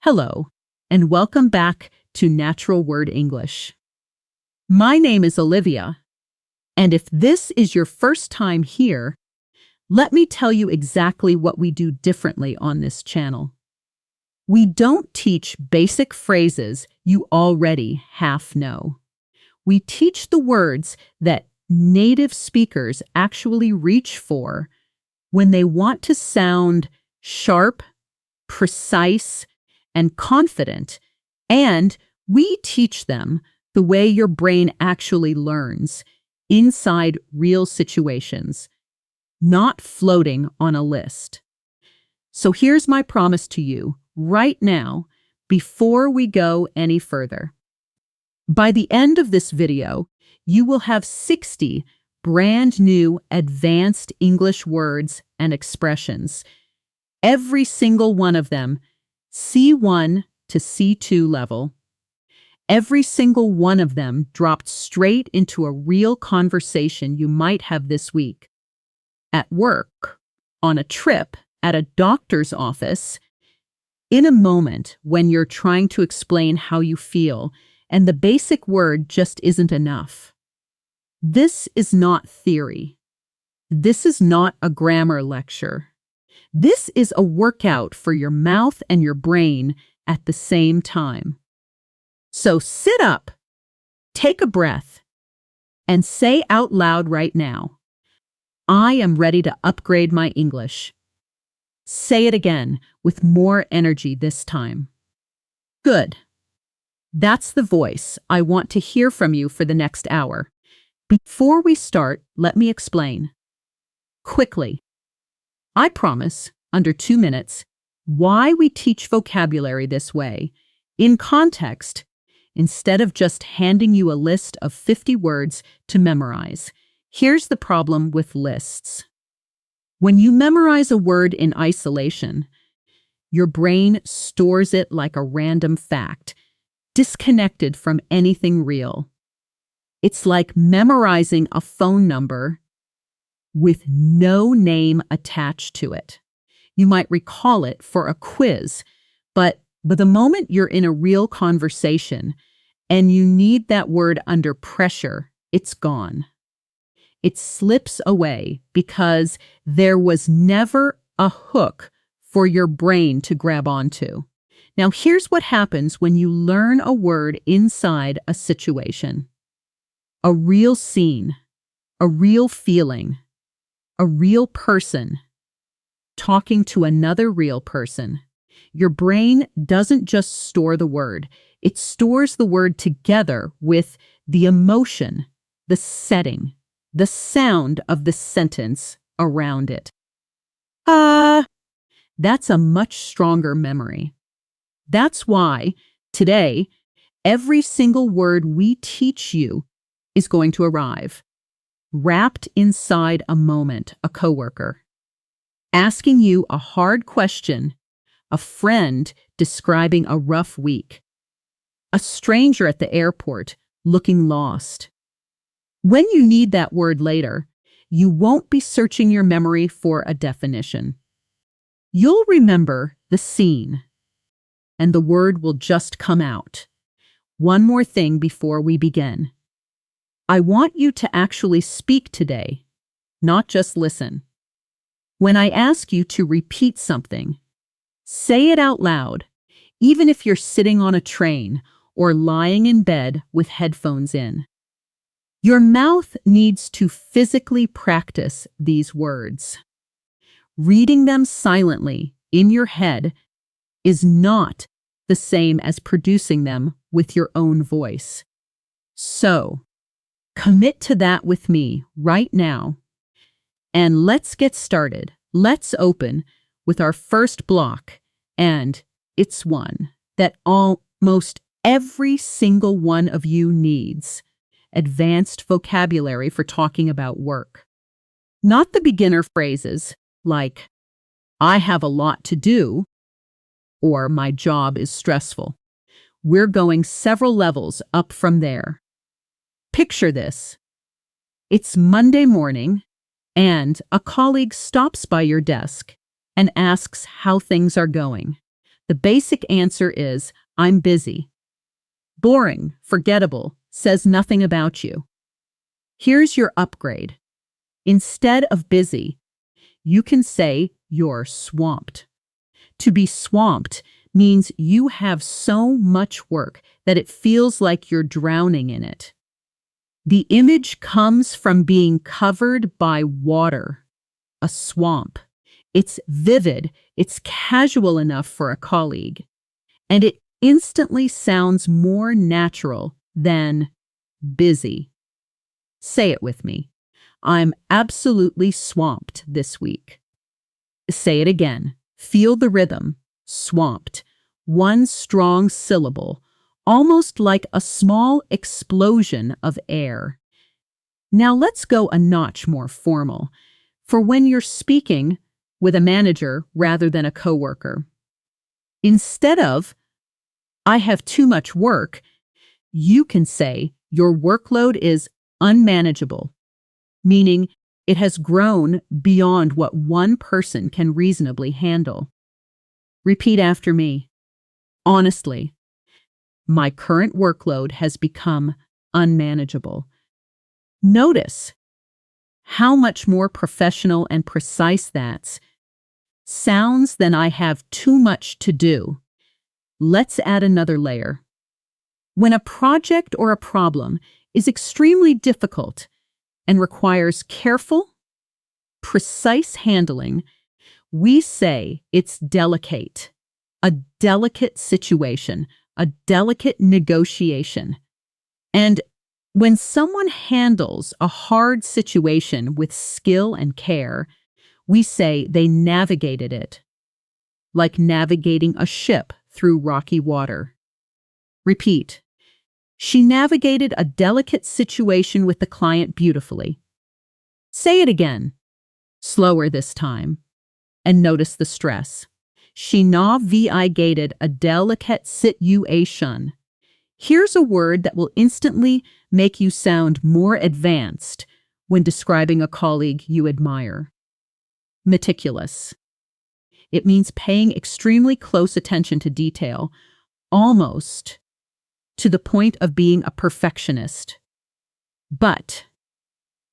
Hello, and welcome back to Natural Word English. My name is Olivia, and if this is your first time here, let me tell you exactly what we do differently on this channel. We don't teach basic phrases you already half know. We teach the words that native speakers actually reach for when they want to sound sharp, precise, and confident, and we teach them the way your brain actually learns, inside real situations, not floating on a list. So here's my promise to you, right now, before we go any further. By the end of this video, you will have 60 brand new advanced English words and expressions. Every single one of them C1 to C2 level. Every single one of them dropped straight into a real conversation you might have this week. At work, on a trip, at a doctor's office, in a moment when you're trying to explain how you feel and the basic word just isn't enough. This is not theory. This is not a grammar lecture. This is a workout for your mouth and your brain at the same time. So sit up, take a breath, and say out loud right now, I am ready to upgrade my English. Say it again with more energy this time. Good. That's the voice I want to hear from you for the next hour. Before we start, let me explain. Quickly. I promise, under 2 minutes, why we teach vocabulary this way, in context, instead of just handing you a list of 50 words to memorize. Here's the problem with lists. When you memorize a word in isolation, your brain stores it like a random fact, disconnected from anything real. It's like memorizing a phone number with no name attached to it. You might recall it for a quiz, but the moment you're in a real conversation and you need that word under pressure, it's gone. It slips away because there was never a hook for your brain to grab onto. Now, here's what happens when you learn a word inside a situation. A real scene, a real feeling, a real person talking to another real person. Your brain doesn't just store the word, it stores the word together with the emotion, the setting, the sound of the sentence around it. That's a much stronger memory. That's why, today, every single word we teach you is going to arrive, wrapped inside a moment, a coworker, asking you a hard question, a friend describing a rough week, a stranger at the airport looking lost. When you need that word later, you won't be searching your memory for a definition. You'll remember the scene, and the word will just come out. One more thing before we begin. I want you to actually speak today, not just listen. When I ask you to repeat something, say it out loud, even if you're sitting on a train or lying in bed with headphones in. Your mouth needs to physically practice these words. Reading them silently in your head is not the same as producing them with your own voice. So, commit to that with me right now. And let's get started. Let's open with our first block, and it's one that almost every single one of you needs. Advanced vocabulary for talking about work. Not the beginner phrases like, I have a lot to do, or my job is stressful. We're going several levels up from there. Picture this. It's Monday morning, and a colleague stops by your desk and asks how things are going. The basic answer is, I'm busy. Boring, forgettable, says nothing about you. Here's your upgrade. Instead of busy, you can say you're swamped. To be swamped means you have so much work that it feels like you're drowning in it. The image comes from being covered by water, a swamp. It's vivid, it's casual enough for a colleague, and it instantly sounds more natural than busy. Say it with me. I'm absolutely swamped this week. Say it again. Feel the rhythm. Swamped. One strong syllable, almost like a small explosion of air. Now let's go a notch more formal, for when you're speaking with a manager rather than a coworker. Instead of, I have too much work, you can say your workload is unmanageable, meaning it has grown beyond what one person can reasonably handle. Repeat after me. Honestly, my current workload has become unmanageable. Notice how much more professional and precise that sounds than I have too much to do. Let's add another layer. When a project or a problem is extremely difficult and requires careful, precise handling, we say it's delicate, a delicate situation, a delicate negotiation. And when someone handles a hard situation with skill and care, we say they navigated it, like navigating a ship through rocky water. Repeat. She navigated a delicate situation with the client beautifully. Say it again, slower this time, and notice the stress. She navigated a delicate situation. Here's a word that will instantly make you sound more advanced when describing a colleague you admire. Meticulous. It means paying extremely close attention to detail, almost to the point of being a perfectionist. But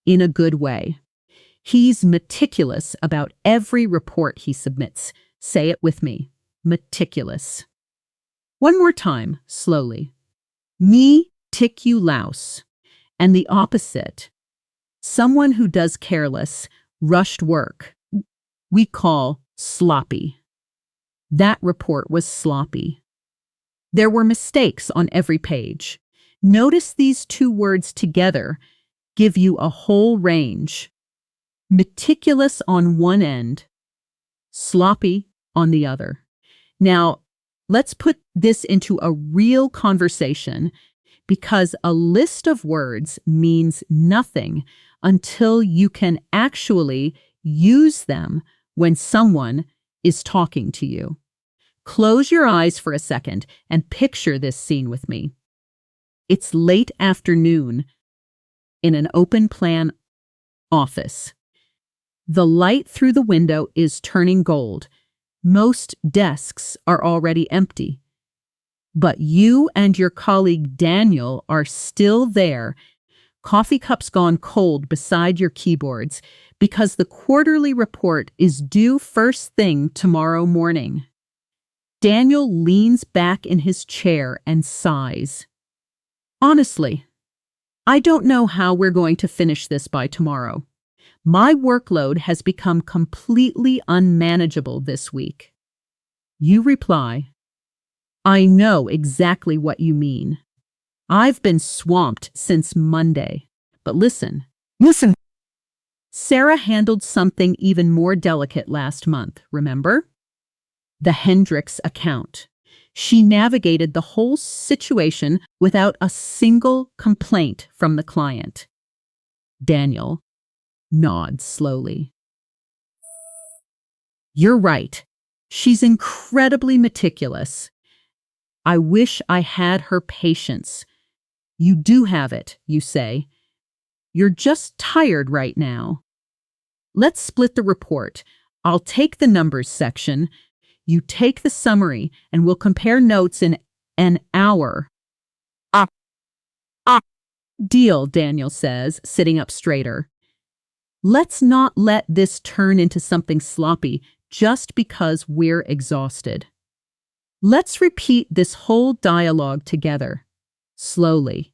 in a good way. He's meticulous about every report he submits. Say it with me. Meticulous. One more time, slowly. Meticulous. And the opposite. Someone who does careless, rushed work. We call sloppy. That report was sloppy. There were mistakes on every page. Notice these two words together give you a whole range. Meticulous on one end, sloppy on the other. Now, let's put this into a real conversation, because a list of words means nothing until you can actually use them when someone is talking to you. Close your eyes for a second and picture this scene with me. It's late afternoon in an open-plan office. The light through the window is turning gold. Most desks are already empty. But you and your colleague Daniel are still there, coffee cups gone cold beside your keyboards, because the quarterly report is due first thing tomorrow morning. Daniel leans back in his chair and sighs. Honestly, I don't know how we're going to finish this by tomorrow. My workload has become completely unmanageable this week. You reply, I know exactly what you mean. I've been swamped since Monday. But listen. Sarah handled something even more delicate last month, remember? The Hendricks account. She navigated the whole situation without a single complaint from the client. Daniel nods slowly. You're right. She's incredibly meticulous. I wish I had her patience. You do have it, you say. You're just tired right now. Let's split the report. I'll take the numbers section. You take the summary and we'll compare notes in an hour. Ah, ah. Deal, Daniel says, sitting up straighter. Let's not let this turn into something sloppy just because we're exhausted. Let's repeat this whole dialogue together, slowly,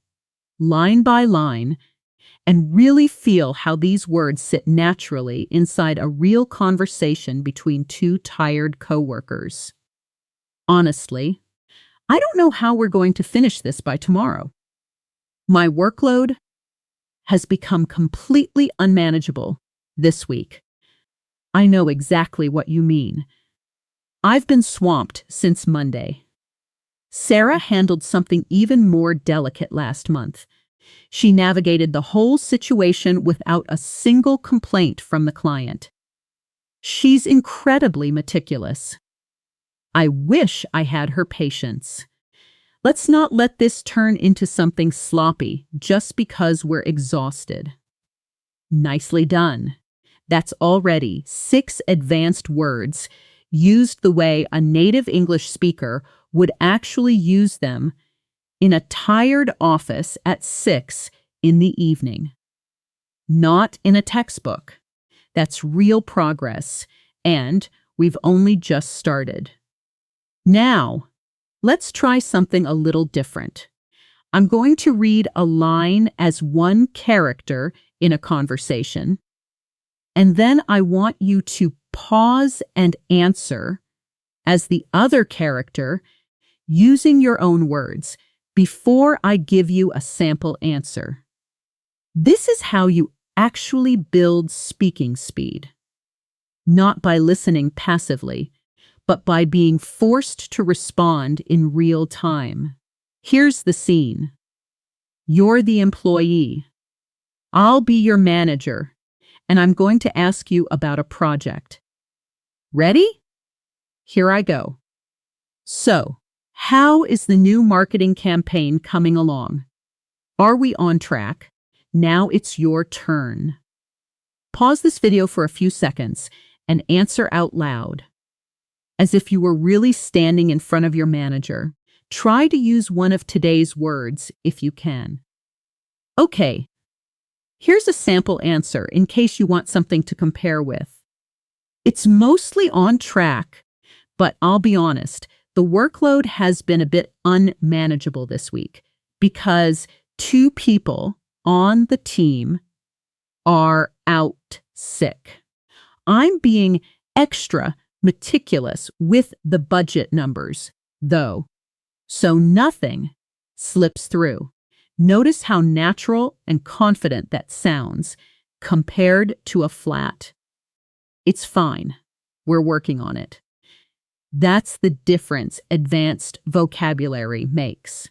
line by line, and really feel how these words sit naturally inside a real conversation between two tired coworkers. Honestly, I don't know how we're going to finish this by tomorrow. My workload has become completely unmanageable this week. I know exactly what you mean. I've been swamped since Monday. Sarah handled something even more delicate last month. She navigated the whole situation without a single complaint from the client. She's incredibly meticulous. I wish I had her patience. Let's not let this turn into something sloppy just because we're exhausted. Nicely done. That's already 6 advanced words used the way a native English speaker would actually use them in a tired office at 6 in the evening. Not in a textbook. That's real progress, and we've only just started. Now, let's try something a little different. I'm going to read a line as one character in a conversation, and then I want you to pause and answer as the other character using your own words before I give you a sample answer. This is how you actually build speaking speed. Not by listening passively, but by being forced to respond in real time. Here's the scene. You're the employee. I'll be your manager, and I'm going to ask you about a project. Ready? Here I go. So, how is the new marketing campaign coming along? Are we on track? Now it's your turn. Pause this video for a few seconds and answer out loud. As if you were really standing in front of your manager. Try to use one of today's words if you can. Okay, here's a sample answer in case you want something to compare with. It's mostly on track, but I'll be honest, the workload has been a bit unmanageable this week because 2 people on the team are out sick. I'm being extra meticulous with the budget numbers, though, so nothing slips through. Notice how natural and confident that sounds compared to a flat. It's fine. We're working on it. That's the difference advanced vocabulary makes.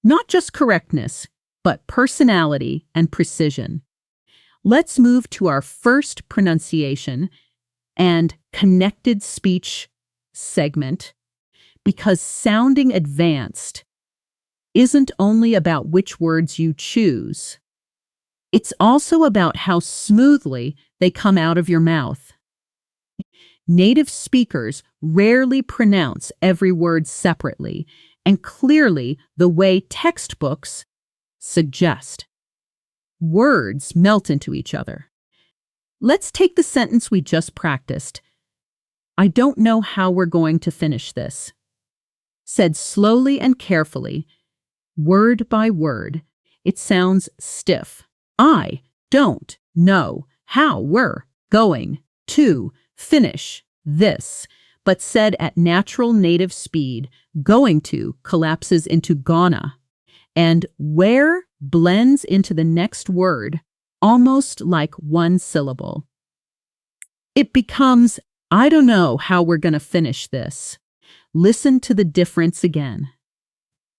Not just correctness, but personality and precision. Let's move to our first pronunciation and connected speech segment, because sounding advanced isn't only about which words you choose. It's also about how smoothly they come out of your mouth. Native speakers rarely pronounce every word separately and clearly the way textbooks suggest. Words melt into each other. Let's take the sentence we just practiced. I don't know how we're going to finish this. Said slowly and carefully, word by word, it sounds stiff. I don't know how we're going to finish this, but said at natural native speed, going to collapses into gonna, and where blends into the next word, almost like one syllable. It becomes, I don't know how we're going to finish this. Listen to the difference again.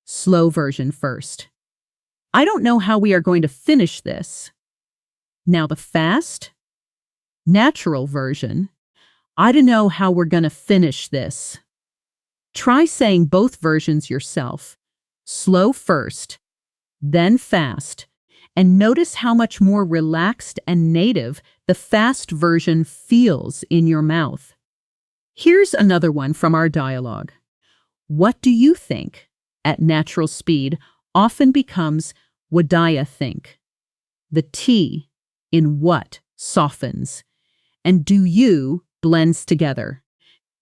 Slow version first. I don't know how we are going to finish this. Now the fast, natural version. I don't know how we're going to finish this. Try saying both versions yourself. Slow first, then fast, and notice how much more relaxed and native the fast version feels in your mouth. Here's another one from our dialogue. What do you think at natural speed often becomes would I think. The T in what softens, and do you blends together.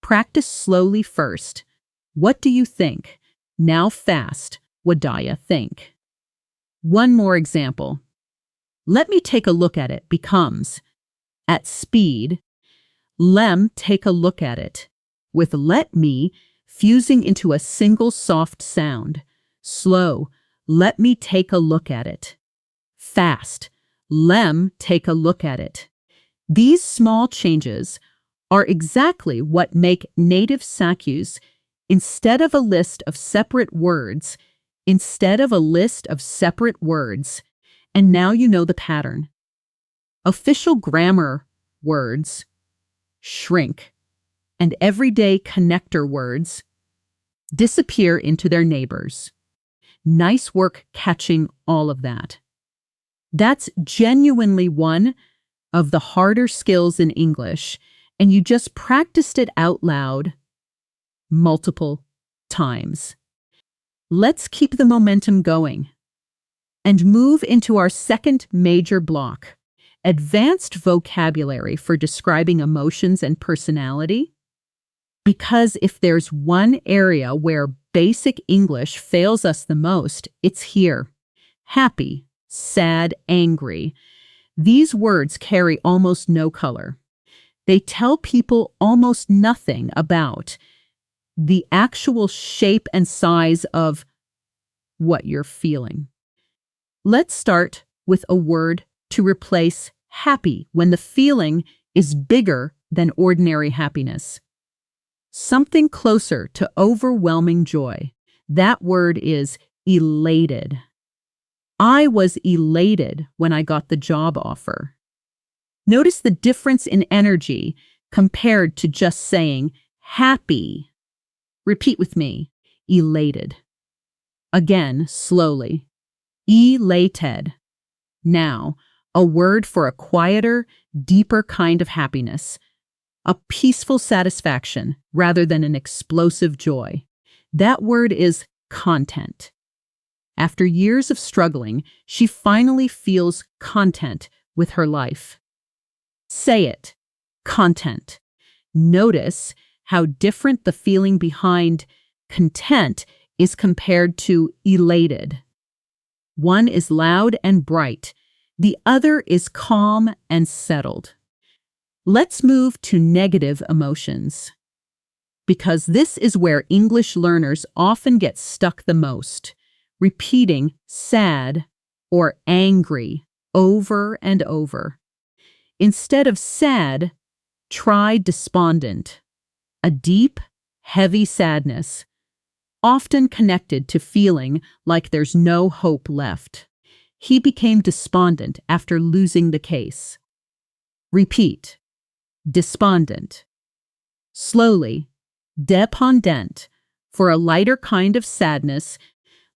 Practice slowly first. What do you think? Now fast. Would I think. One more example. Let me take a look at it becomes at speed. Lem take a look at it, with let me fusing into a single soft sound. Slow, let me take a look at it. Fast, lem take a look at it. These small changes are exactly what make native Sakyus instead of a list of separate words, and now you know the pattern. Official grammar words shrink, and everyday connector words disappear into their neighbors. Nice work catching all of that. That's genuinely one of the harder skills in English, and you just practiced it out loud multiple times. Let's keep the momentum going and move into our second major block, advanced vocabulary for describing emotions and personality. Because if there's one area where basic English fails us the most, it's here. Happy, sad, angry. These words carry almost no color. They tell people almost nothing about the actual shape and size of what you're feeling. Let's start with a word to replace happy when the feeling is bigger than ordinary happiness. Something closer to overwhelming joy. That word is elated. I was elated when I got the job offer. Notice the difference in energy compared to just saying happy. Repeat with me. Elated. Again, slowly. Elated. Now, a word for a quieter, deeper kind of happiness. A peaceful satisfaction rather than an explosive joy. That word is content. After years of struggling, she finally feels content with her life. Say it. Content. Notice how different the feeling behind content is compared to elated. One is loud and bright. The other is calm and settled. Let's move to negative emotions, because this is where English learners often get stuck the most, repeating sad or angry over and over. Instead of sad, try despondent, a deep, heavy sadness, often connected to feeling like there's no hope left. He became despondent after losing the case. Repeat. Despondent. Slowly, dependent, for a lighter kind of sadness,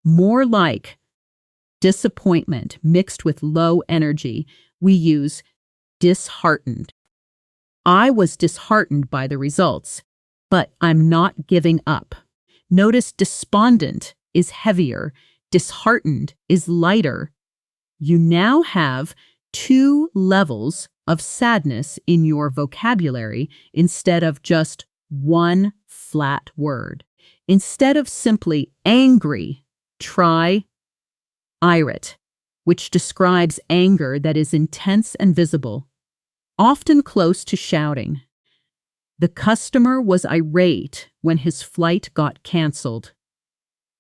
more like disappointment mixed with low energy, we use disheartened. I was disheartened by the results, but I'm not giving up. Notice despondent is heavier, disheartened is lighter. You now have 2 levels of sadness in your vocabulary instead of just one flat word. Instead of simply angry, try irate, which describes anger that is intense and visible, often close to shouting. The customer was irate when his flight got canceled.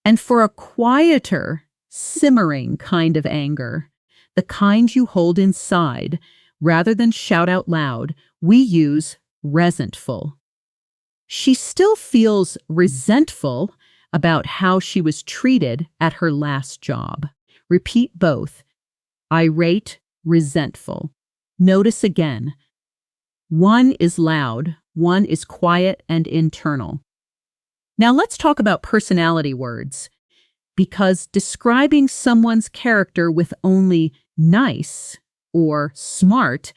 And for a quieter, simmering kind of anger, the kind you hold inside, rather than shout out loud, we use resentful. She still feels resentful about how she was treated at her last job. Repeat both. Irate, resentful. Notice again. One is loud, one is quiet and internal. Now let's talk about personality words, because describing someone's character with only nice or smart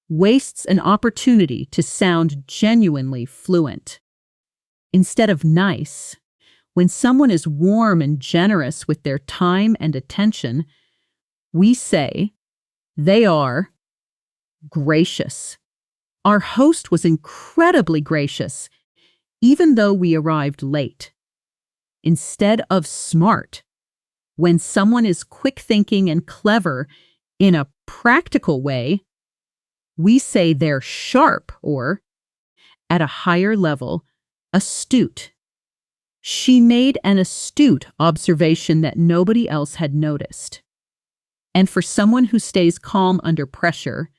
wastes an opportunity to sound genuinely fluent. Instead of nice, when someone is warm and generous with their time and attention, we say they are gracious. Our host was incredibly gracious, even though we arrived late. Instead of smart, when someone is quick-thinking and clever in a practical way, we say they're sharp or, at a higher level, astute. She made an astute observation that nobody else had noticed. And for someone who stays calm under pressure,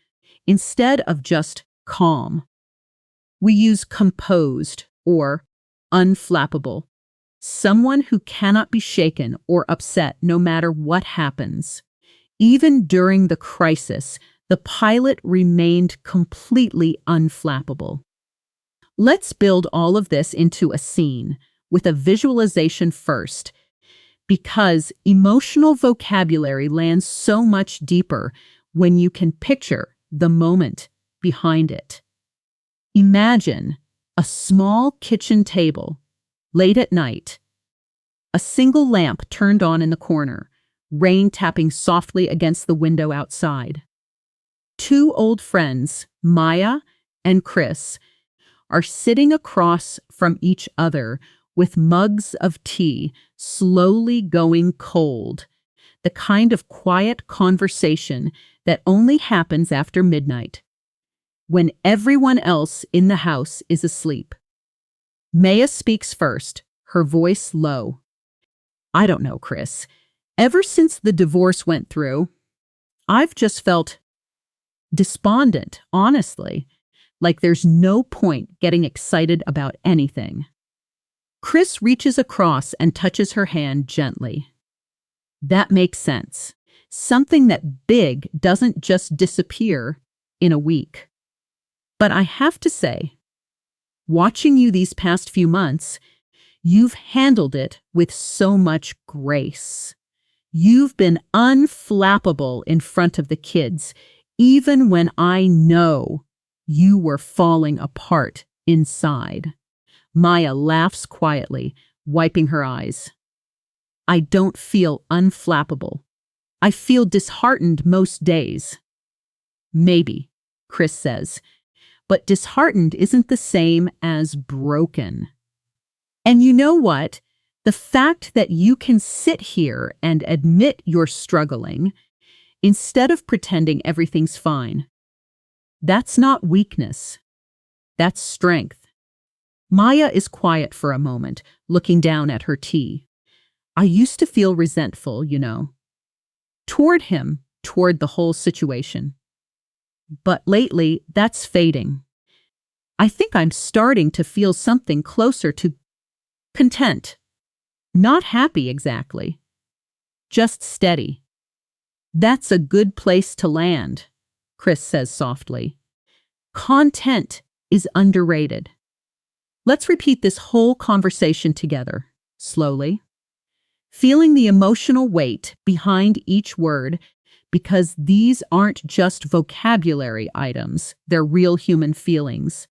instead of just calm, we use composed or unflappable. Someone who cannot be shaken or upset no matter what happens. Even during the crisis, the pilot remained completely unflappable. Let's build all of this into a scene with a visualization first, because emotional vocabulary lands so much deeper when you can picture the moment behind it. Imagine a small kitchen table, late at night, a single lamp turned on in the corner, rain tapping softly against the window outside. Two old friends, Maya and Chris, are sitting across from each other with mugs of tea slowly going cold, the kind of quiet conversation that only happens after midnight, when everyone else in the house is asleep. Maya speaks first, her voice low. I don't know, Chris. Ever since the divorce went through, I've just felt despondent, honestly, like there's no point getting excited about anything. Chris reaches across and touches her hand gently. That makes sense. Something that big doesn't just disappear in a week. But I have to say, watching you these past few months, you've handled it with so much grace. You've been unflappable in front of the kids, even when I know you were falling apart inside. Maya laughs quietly, wiping her eyes. I don't feel unflappable. I feel disheartened most days. Maybe, Chris says, but disheartened isn't the same as broken. And you know what? The fact that you can sit here and admit you're struggling, instead of pretending everything's fine, that's not weakness. That's strength. Maya is quiet for a moment, looking down at her tea. I used to feel resentful, toward him, toward the whole situation. But lately, that's fading. I think I'm starting to feel something closer to content. Not happy exactly, just steady. That's a good place to land, Chris says softly. Content is underrated. Let's repeat this whole conversation together, slowly, feeling the emotional weight behind each word, because these aren't just vocabulary items, they're real human feelings.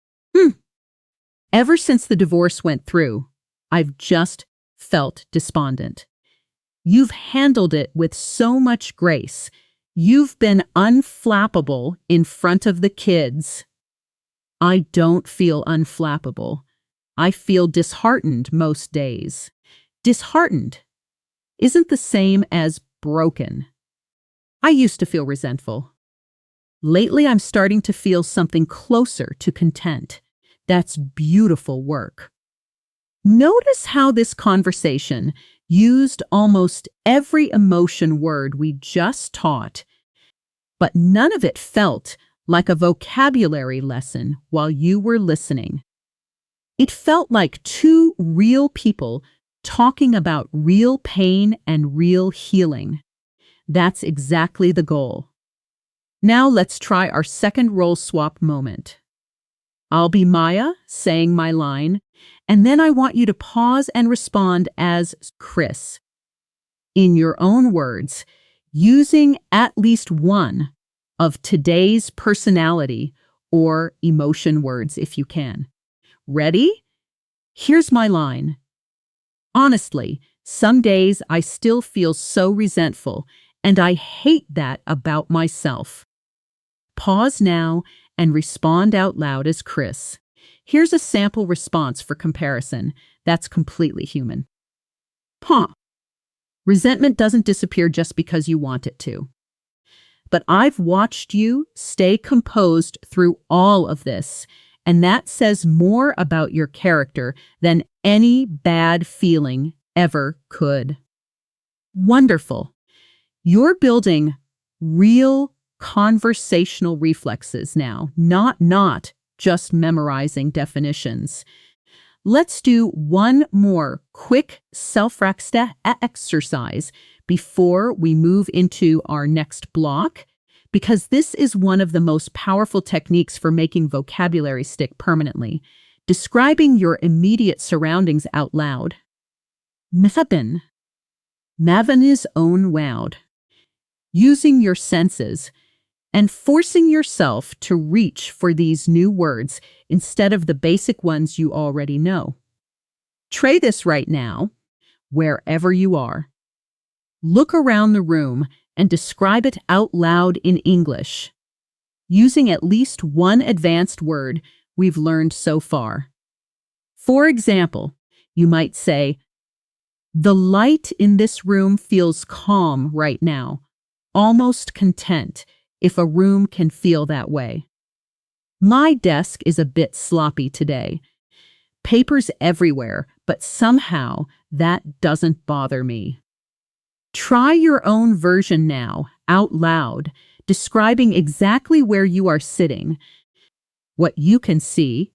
Ever since the divorce went through, I've just felt despondent. You've handled it with so much grace. You've been unflappable in front of the kids. I don't feel unflappable. I feel disheartened most days. Disheartened isn't the same as broken. I used to feel resentful. Lately, I'm starting to feel something closer to content. That's beautiful work. Notice how this conversation used almost every emotion word we just taught, but none of it felt like a vocabulary lesson while you were listening. It felt like two real people talking about real pain and real healing. That's exactly the goal. Now let's try our second role swap moment. I'll be Maya, saying my line, and then I want you to pause and respond as Chris. In your own words, using at least one of today's personality or emotion words if you can. Ready? Here's my line. Honestly, some days I still feel so resentful, and I hate that about myself. Pause now and respond out loud as Chris. Here's a sample response for comparison. That's completely human. Huh. Resentment doesn't disappear just because you want it to. But I've watched you stay composed through all of this, and that says more about your character than any bad feeling ever could. Wonderful. You're building real conversational reflexes now, not just memorizing definitions. Let's do one more quick self-exercise before we move into our next block, because this is one of the most powerful techniques for making vocabulary stick permanently. Describing your immediate surroundings out loud. Mavin is own wowed. Using your senses and forcing yourself to reach for these new words instead of the basic ones you already know. Try this right now, wherever you are. Look around the room and describe it out loud in English, using at least one advanced word we've learned so far. For example, you might say, "The light in this room feels calm right now, almost content, if a room can feel that way. My desk is a bit sloppy today. Papers everywhere, but somehow that doesn't bother me." Try your own version now, out loud, describing exactly where you are sitting, what you can see,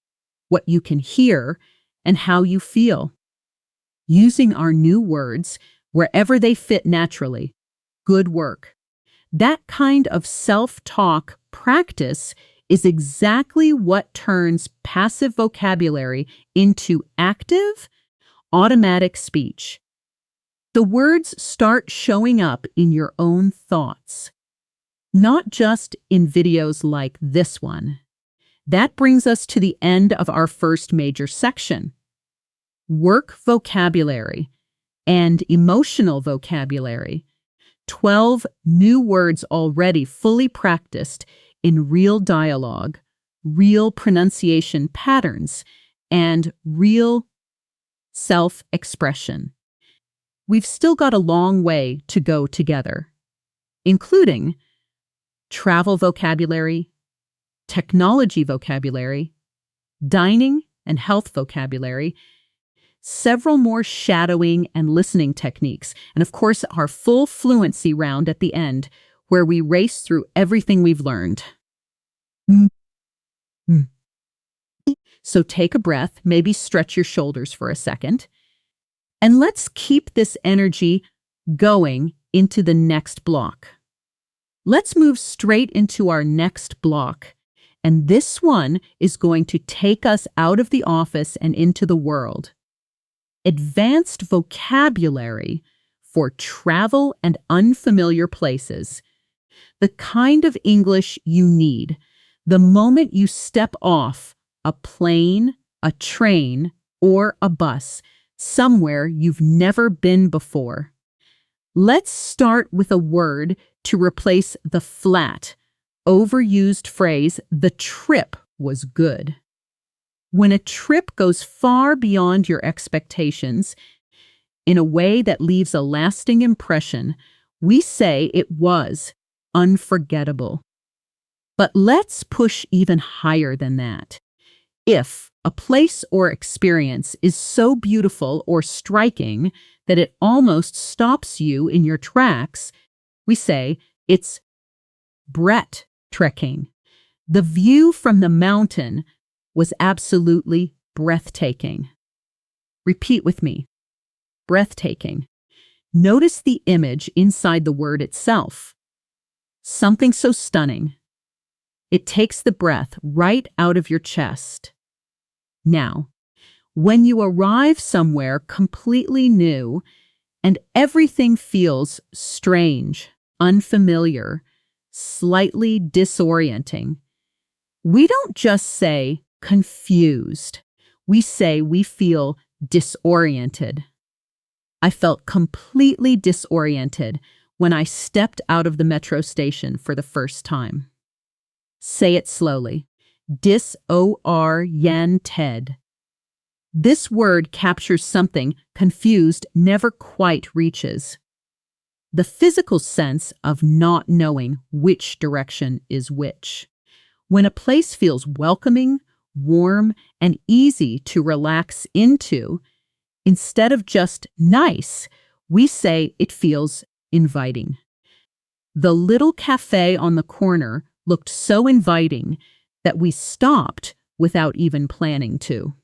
what you can hear, and how you feel. Using our new words wherever they fit naturally. Good work. That kind of self-talk practice is exactly what turns passive vocabulary into active, automatic speech. The words start showing up in your own thoughts, not just in videos like this one. That brings us to the end of our first major section. Work vocabulary and emotional vocabulary. 12 new words already fully practiced in real dialogue, real pronunciation patterns, and real self-expression. We've still got a long way to go together, including travel vocabulary, technology vocabulary, dining and health vocabulary, several more shadowing and listening techniques, and of course our full fluency round at the end, where we race through everything we've learned. So take a breath, maybe stretch your shoulders for a second, and let's keep this energy going into the next block. Let's move straight into our next block, and this one is going to take us out of the office and into the world. Advanced vocabulary for travel and unfamiliar places. The kind of English you need the moment you step off a plane, a train, or a bus somewhere you've never been before. Let's start with a word to replace the flat, overused phrase, "the trip was good." When a trip goes far beyond your expectations in a way that leaves a lasting impression, we say it was unforgettable. But let's push even higher than that. If a place or experience is so beautiful or striking that it almost stops you in your tracks, we say it's breathtaking. The view from the mountain was absolutely breathtaking. Repeat with me. Breathtaking. Notice the image inside the word itself. Something so stunning. It takes the breath right out of your chest. Now, when you arrive somewhere completely new and everything feels strange, unfamiliar, slightly disorienting. We don't just say confused. We say we feel disoriented. I felt completely disoriented when I stepped out of the metro station for the first time. Say it slowly. Disoriented. This word captures something confused never quite reaches. The physical sense of not knowing which direction is which. When a place feels welcoming, warm, and easy to relax into, instead of just nice, we say it feels inviting. The little cafe on the corner looked so inviting that we stopped without even planning to.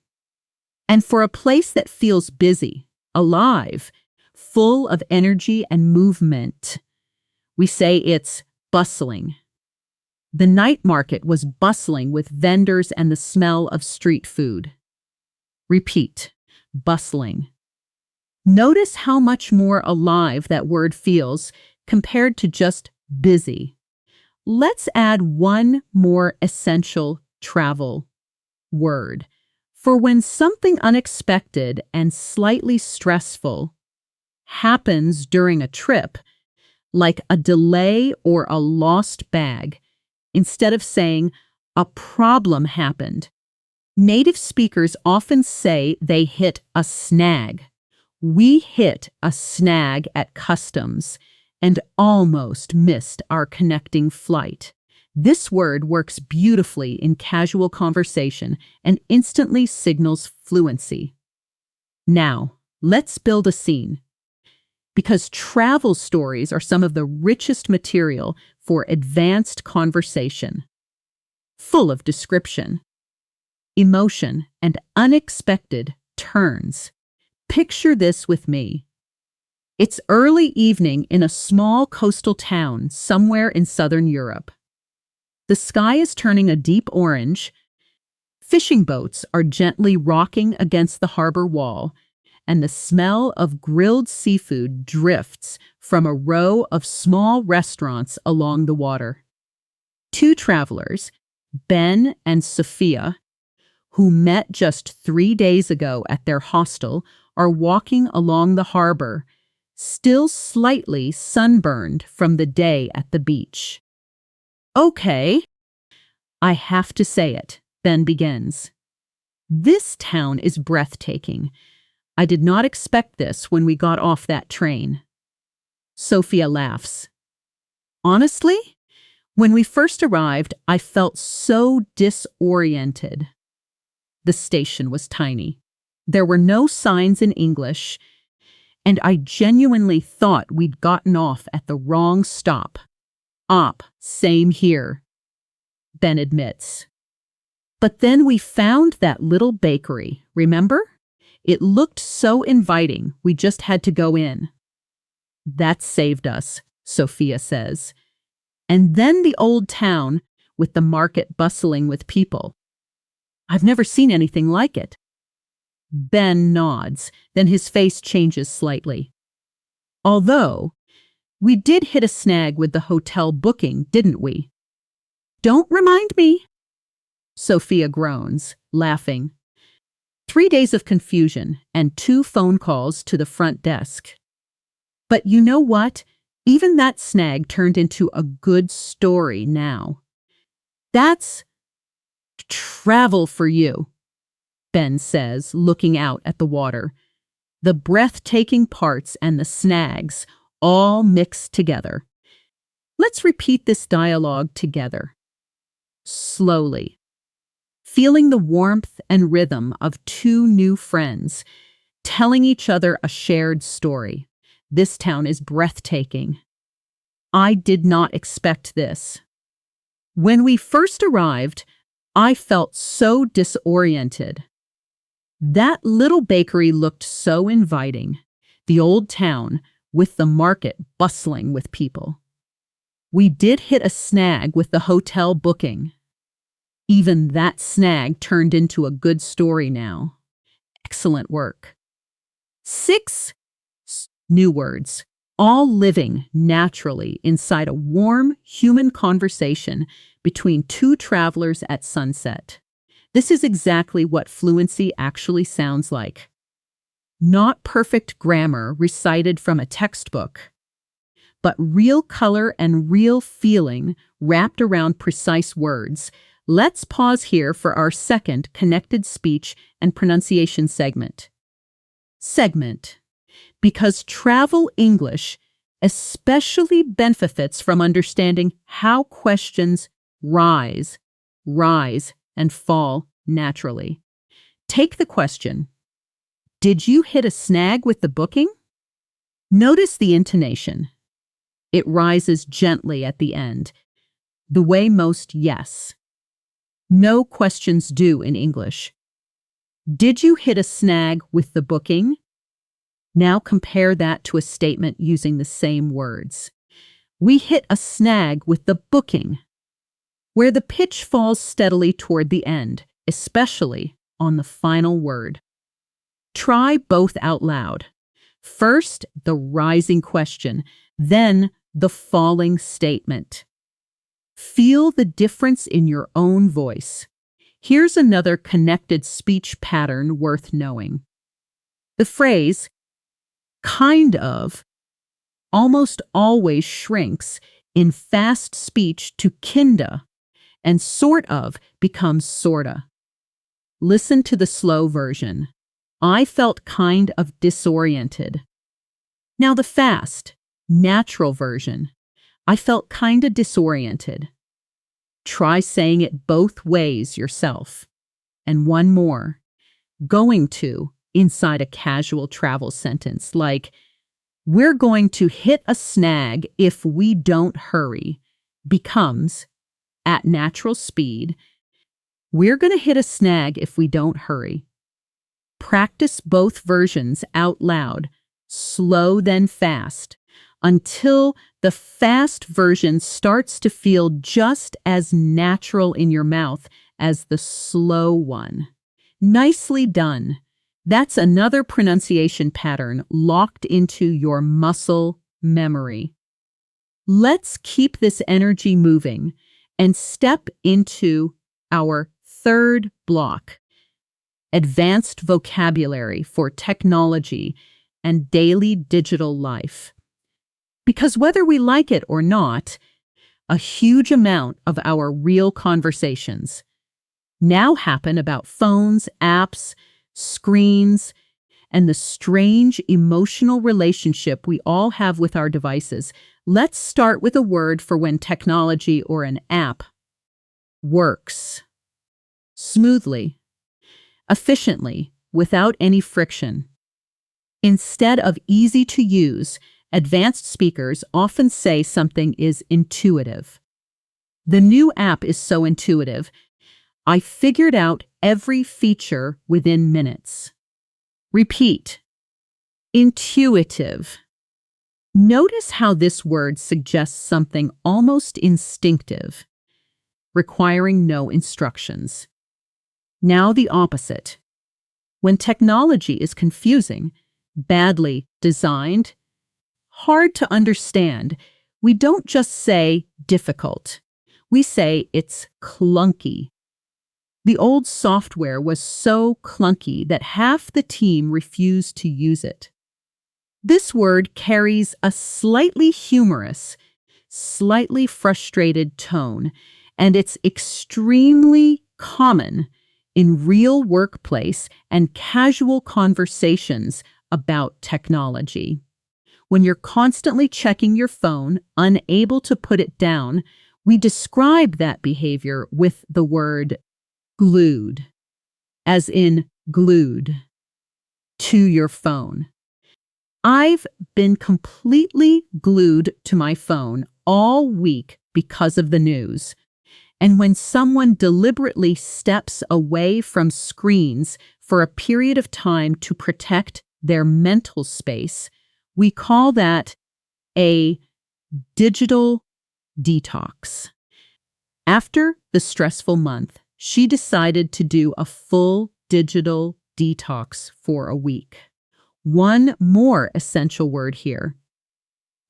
And for a place that feels busy, alive, full of energy and movement, we say it's bustling. The night market was bustling with vendors and the smell of street food. Repeat, bustling. Notice how much more alive that word feels compared to just busy. Let's add one more essential travel word for when something unexpected and slightly stressful happens during a trip, like a delay or a lost bag. Instead of saying, a problem happened, native speakers often say they hit a snag. We hit a snag at customs and almost missed our connecting flight. This word works beautifully in casual conversation and instantly signals fluency. Now, let's build a scene. Because travel stories are some of the richest material for advanced conversation, full of description, emotion, and unexpected turns. Picture this with me. It's early evening in a small coastal town somewhere in southern Europe. The sky is turning a deep orange, fishing boats are gently rocking against the harbor wall, and the smell of grilled seafood drifts from a row of small restaurants along the water. Two travelers, Ben and Sophia, who met just 3 days ago at their hostel, are walking along the harbor, still slightly sunburned from the day at the beach. Okay, I have to say it, Ben begins. This town is breathtaking. I did not expect this when we got off that train. Sophia laughs. Honestly, when we first arrived, I felt so disoriented. The station was tiny. There were no signs in English, and I genuinely thought we'd gotten off at the wrong stop. Same here, Ben admits. But then we found that little bakery, remember? It looked so inviting, we just had to go in. That saved us, Sophia says. And then the old town with the market bustling with people. I've never seen anything like it. Ben nods, then his face changes slightly. Although, we did hit a snag with the hotel booking, didn't we? Don't remind me. Sophia groans, laughing. 3 days of confusion and 2 phone calls to the front desk. But you know what? Even that snag turned into a good story now. That's travel for you, Ben says, looking out at the water. The breathtaking parts and the snags all mixed together. Let's repeat this dialogue together. Slowly, feeling the warmth and rhythm of 2 new friends, telling each other a shared story. This town is breathtaking. I did not expect this. When we first arrived, I felt so disoriented. That little bakery looked so inviting, the old town with the market bustling with people. We did hit a snag with the hotel booking. Even that snag turned into a good story now. Excellent work. 6 new words. all living naturally inside a warm human conversation between two travelers at sunset. This is exactly what fluency actually sounds like. Not perfect grammar recited from a textbook, but real color and real feeling wrapped around precise words. Let's pause here for our second connected speech and pronunciation segment. Because travel English especially benefits from understanding how questions rise, and fall naturally. Take the question, did you hit a snag with the booking? Notice the intonation. It rises gently at the end, the way most yes, no questions do in English. Did you hit a snag with the booking? Now compare that to a statement using the same words. We hit a snag with the booking, where the pitch falls steadily toward the end, especially on the final word. Try both out loud. First, the rising question, then the falling statement. Feel the difference in your own voice. Here's another connected speech pattern worth knowing. The phrase, kind of, almost always shrinks in fast speech to kinda, and sort of becomes sorta. Listen to the slow version. I felt kind of disoriented. Now the fast, natural version. I felt kinda disoriented. Try saying it both ways yourself. And one more. Going to inside a casual travel sentence like, we're going to hit a snag if we don't hurry, becomes, at natural speed, we're going to hit a snag if we don't hurry. Practice both versions out loud, slow then fast, until the fast version starts to feel just as natural in your mouth as the slow one. Nicely done. That's another pronunciation pattern locked into your muscle memory. Let's keep this energy moving and step into our third block, advanced vocabulary for technology and daily digital life. Because whether we like it or not, a huge amount of our real conversations now happen about phones, apps, screens, and the strange emotional relationship we all have with our devices. Let's start with a word for when technology or an app works smoothly, efficiently, without any friction. Instead of easy to use, advanced speakers often say something is intuitive. The new app is so intuitive, I figured out every feature within minutes. Repeat. Intuitive. Notice how this word suggests something almost instinctive, requiring no instructions. Now the opposite. When technology is confusing, badly designed, hard to understand, we don't just say difficult. We say it's clunky. The old software was so clunky that half the team refused to use it. This word carries a slightly humorous, slightly frustrated tone, and it's extremely common in real workplace and casual conversations about technology. When you're constantly checking your phone, unable to put it down, we describe that behavior with the word glued, as in glued to your phone. I've been completely glued to my phone all week because of the news. And when someone deliberately steps away from screens for a period of time to protect their mental space, we call that a digital detox. After the stressful month, she decided to do a full digital detox for a week. One more essential word here.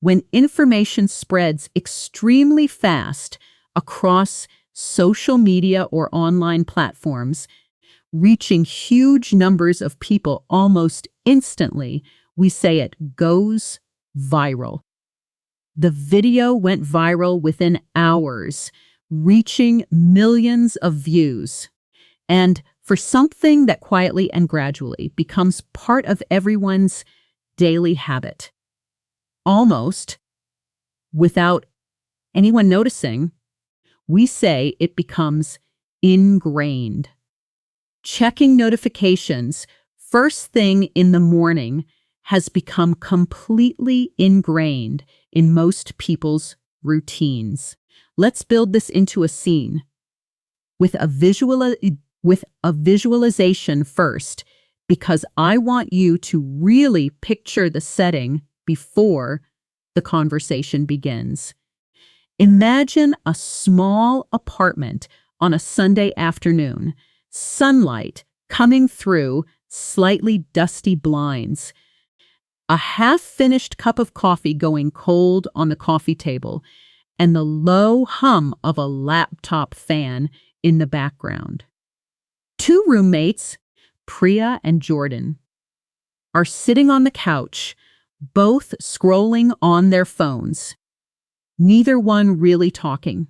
When information spreads extremely fast across social media or online platforms, reaching huge numbers of people almost instantly, we say it goes viral. The video went viral within hours, reaching millions of views. And for something that quietly and gradually becomes part of everyone's daily habit, almost without anyone noticing, we say it becomes ingrained. Checking notifications first thing in the morning has become completely ingrained in most people's routines. Let's build this into a scene with a visualization first, because I want you to really picture the setting before the conversation begins. Imagine a small apartment on a Sunday afternoon, sunlight coming through slightly dusty blinds, a half-finished cup of coffee going cold on the coffee table, and the low hum of a laptop fan in the background. Two roommates, Priya and Jordan, are sitting on the couch, both scrolling on their phones, neither one really talking,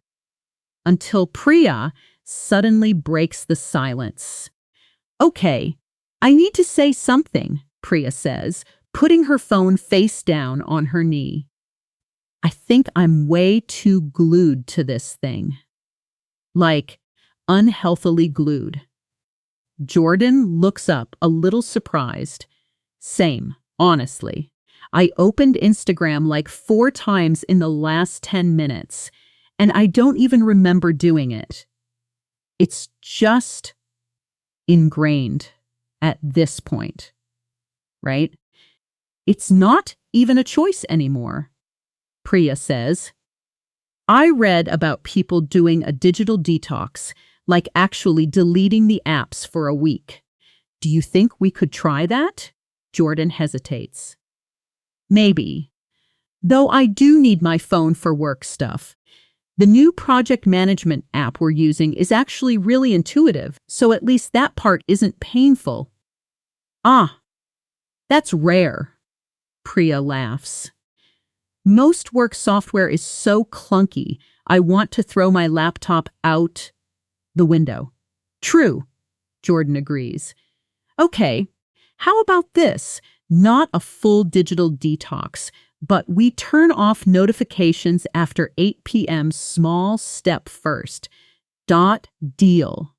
until Priya suddenly breaks the silence. "Okay, I need to say something," Priya says, putting her phone face down on her knee. "I think I'm way too glued to this thing." Like, unhealthily glued. Jordan looks up, a little surprised. "Same, honestly. I opened Instagram like 4 times in the last 10 minutes, and I don't even remember doing it." It's just ingrained at this point, right? It's not even a choice anymore, Priya says. "I read about people doing a digital detox, like actually deleting the apps for a week. Do you think we could try that?" Jordan hesitates. "Maybe. Though I do need my phone for work stuff. The new project management app we're using is actually really intuitive, so at least that part isn't painful." "Ah, that's rare," Priya laughs. "Most work software is so clunky, I want to throw my laptop out the window." "True," Jordan agrees. "Okay, how about this? Not a full digital detox, but we turn off notifications after 8 p.m. Small step first. Deal,"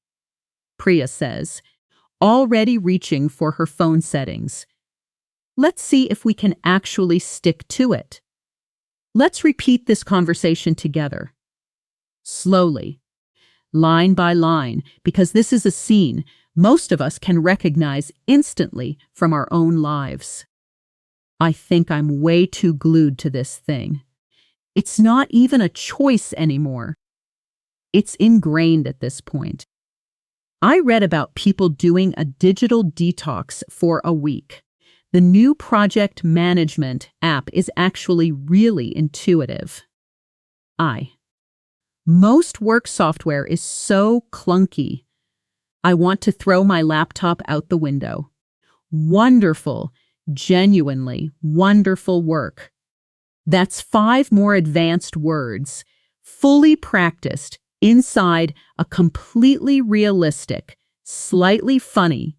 Priya says, already reaching for her phone settings. "Let's see if we can actually stick to it." Let's repeat this conversation together. Slowly, line by line, because this is a scene most of us can recognize instantly from our own lives. "I think I'm way too glued to this thing. It's not even a choice anymore. It's ingrained at this point. I read about people doing a digital detox for a week. The new project management app is actually really intuitive." Most work software is so clunky, I want to throw my laptop out the window." Wonderful, genuinely wonderful work. That's 5 more advanced words, fully practiced inside a completely realistic, slightly funny,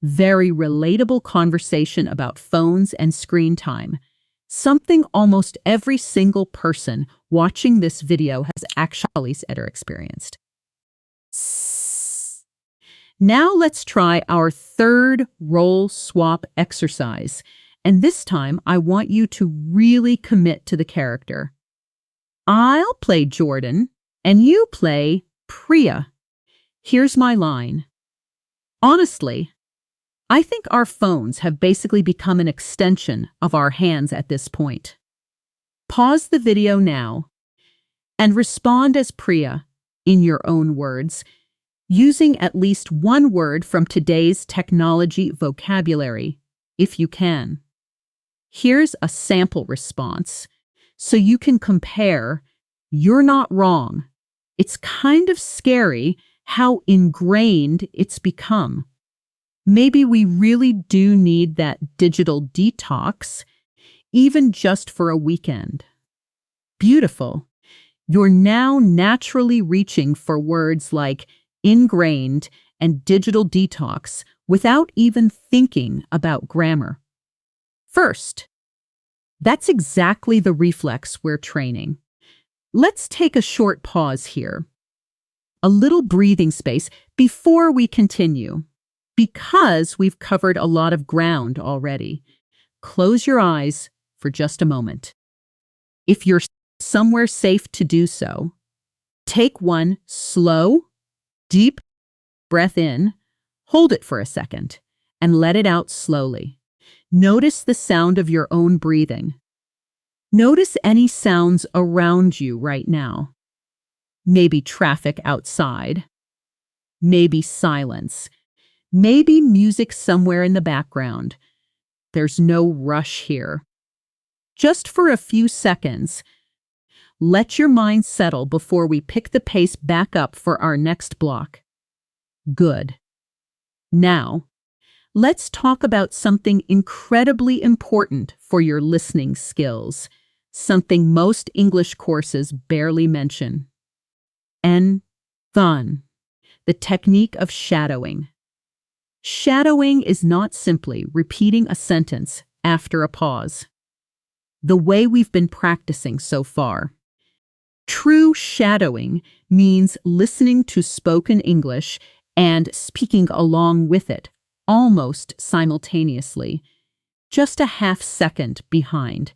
very relatable conversation about phones and screen time. Something almost every single person watching this video has actually ever experienced. Now let's try our third role swap exercise. And this time, I want you to really commit to the character. I'll play Jordan, and you play Priya. Here's my line. "Honestly, I think our phones have basically become an extension of our hands at this point." Pause the video now and respond as Priya, in your own words, using at least one word from today's technology vocabulary, if you can. Here's a sample response. so you can compare. You're not wrong. It's kind of scary how ingrained it's become. Maybe we really do need that digital detox, even just for a weekend. Beautiful. You're now naturally reaching for words like ingrained and digital detox without even thinking about grammar. First, that's exactly the reflex we're training. Let's take a short pause here. A little breathing space before we continue, because we've covered a lot of ground already. Close your eyes for just a moment. If you're somewhere safe to do so, take one slow, deep breath in, hold it for a second, and let it out slowly. Notice the sound of your own breathing. Notice any sounds around you right now. Maybe traffic outside, maybe silence, maybe music somewhere in the background. There's no rush here. Just for a few seconds, let your mind settle before we pick the pace back up for our next block. Good. Now, let's talk about something incredibly important for your listening skills, something most English courses barely mention. Thun, the technique of shadowing. Shadowing is not simply repeating a sentence after a pause, the way we've been practicing so far. True shadowing means listening to spoken English and speaking along with it, almost simultaneously, just a half second behind,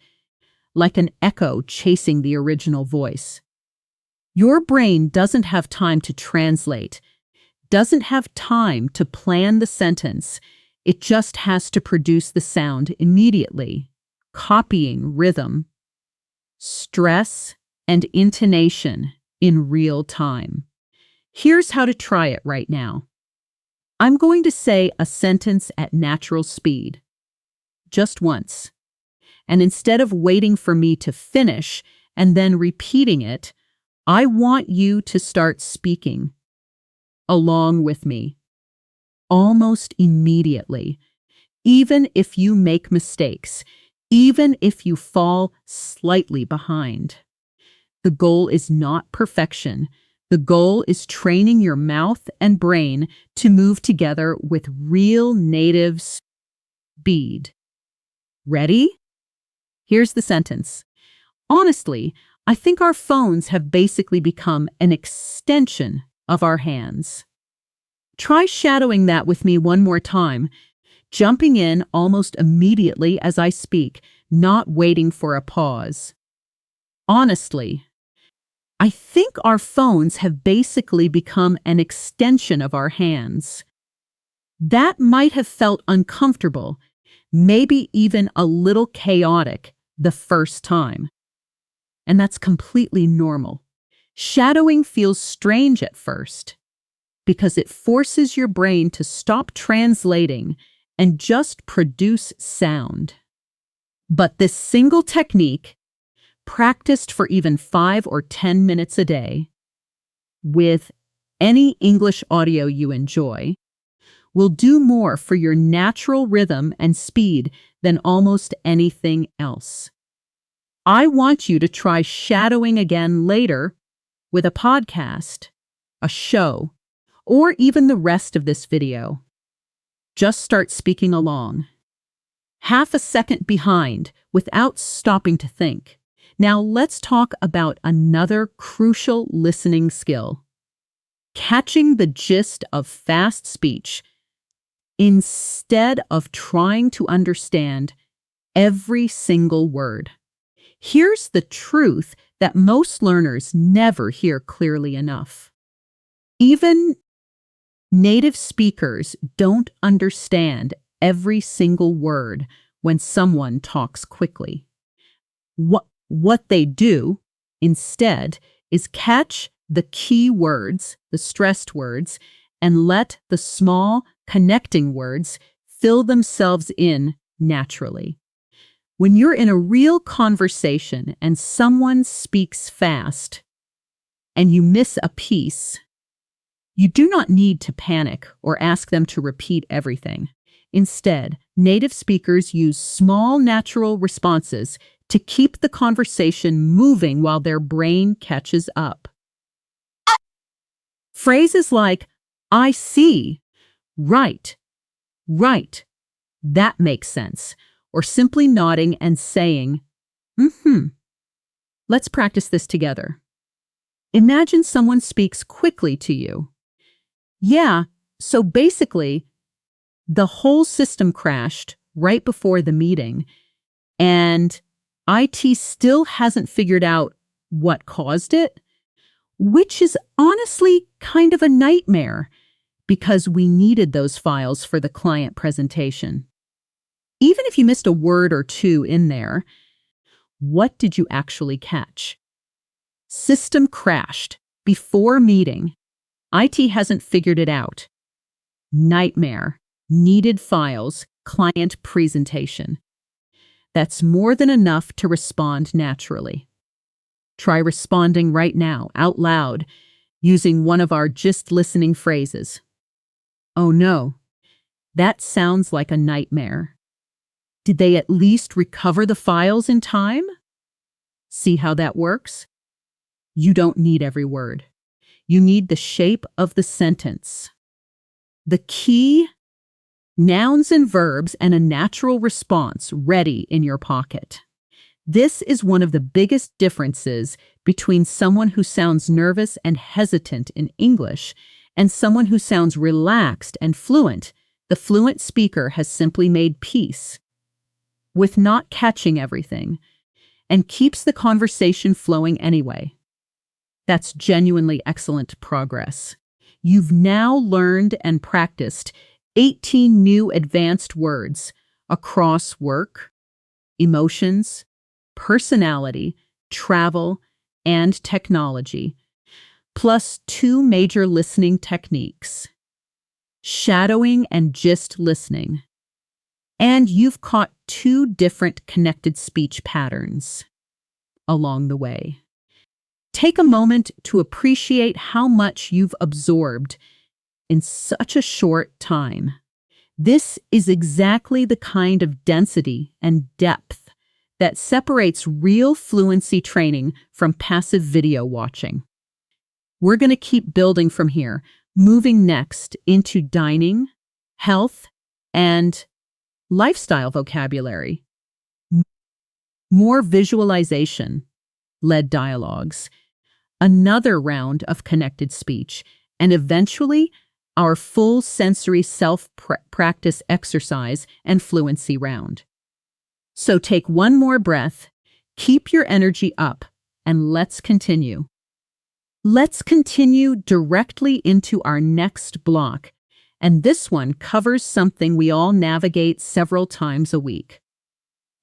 like an echo chasing the original voice. Your brain doesn't have time to translate, doesn't have time to plan the sentence. It just has to produce the sound immediately, copying rhythm, stress, and intonation in real time. Here's how to try it right now. I'm going to say a sentence at natural speed, just once. And instead of waiting for me to finish and then repeating it, I want you to start speaking along with me, almost immediately, even if you make mistakes, even if you fall slightly behind. The goal is not perfection. The goal is training your mouth and brain to move together with real native speed. Ready? Here's the sentence. Honestly, I think our phones have basically become an extension of our hands. Try shadowing that with me one more time, jumping in almost immediately as I speak, not waiting for a pause. Honestly, I think our phones have basically become an extension of our hands. That might have felt uncomfortable, maybe even a little chaotic the first time. And that's completely normal. Shadowing feels strange at first because it forces your brain to stop translating and just produce sound. But this single technique, practiced for even 5 or 10 minutes a day, with any English audio you enjoy, will do more for your natural rhythm and speed than almost anything else. I want you to try shadowing again later with a podcast, a show, or even the rest of this video. Just start speaking along. Half a second behind without stopping to think. Now let's talk about another crucial listening skill. Catching the gist of fast speech instead of trying to understand every single word. Here's the truth that most learners never hear clearly enough. Even native speakers don't understand every single word when someone talks quickly. What they do, instead, is catch the key words, the stressed words, and let the small connecting words fill themselves in naturally. When you're in a real conversation and someone speaks fast and you miss a piece, you do not need to panic or ask them to repeat everything. Instead, native speakers use small natural responses to keep the conversation moving while their brain catches up. Phrases like, I see, right, right, that makes sense, or simply nodding and saying, Let's practice this together. Imagine someone speaks quickly to you. Yeah, so basically, the whole system crashed right before the meeting, and IT still hasn't figured out what caused it, which is honestly kind of a nightmare because we needed those files for the client presentation. Even if you missed a word or two in there, what did you actually catch? System crashed before meeting. IT hasn't figured it out. Nightmare. Needed files. Client presentation. That's more than enough to respond naturally. Try responding right now, out loud, using one of our just listening phrases. Oh no, that sounds like a nightmare. Did they at least recover the files in time? See how that works? You don't need every word. You need the shape of the sentence. The key, nouns and verbs, and a natural response ready in your pocket. This is one of the biggest differences between someone who sounds nervous and hesitant in English and someone who sounds relaxed and fluent. The fluent speaker has simply made peace with not catching everything and keeps the conversation flowing anyway. That's genuinely excellent progress. You've now learned and practiced 18 new advanced words across work, emotions, personality, travel, and technology, plus 2 major listening techniques, shadowing and just listening. And you've caught 2 different connected speech patterns along the way. Take a moment to appreciate how much you've absorbed in such a short time. This is exactly the kind of density and depth that separates real fluency training from passive video watching. We're going to keep building from here, moving next into dining, health, and lifestyle vocabulary. More visualization-led dialogues, another round of connected speech, and eventually our full sensory self-practice exercise and fluency round. So take one more breath, keep your energy up, and let's continue. Let's continue directly into our next block, and this one covers something we all navigate several times a week.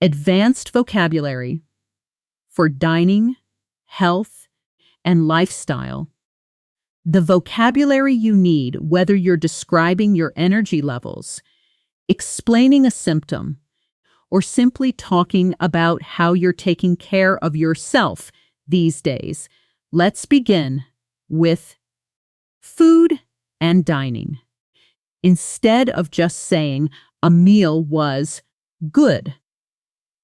Advanced vocabulary for dining, health, and lifestyle. The vocabulary you need, whether you're describing your energy levels, explaining a symptom, or simply talking about how you're taking care of yourself these days. Let's begin with food and dining. Instead of just saying a meal was good.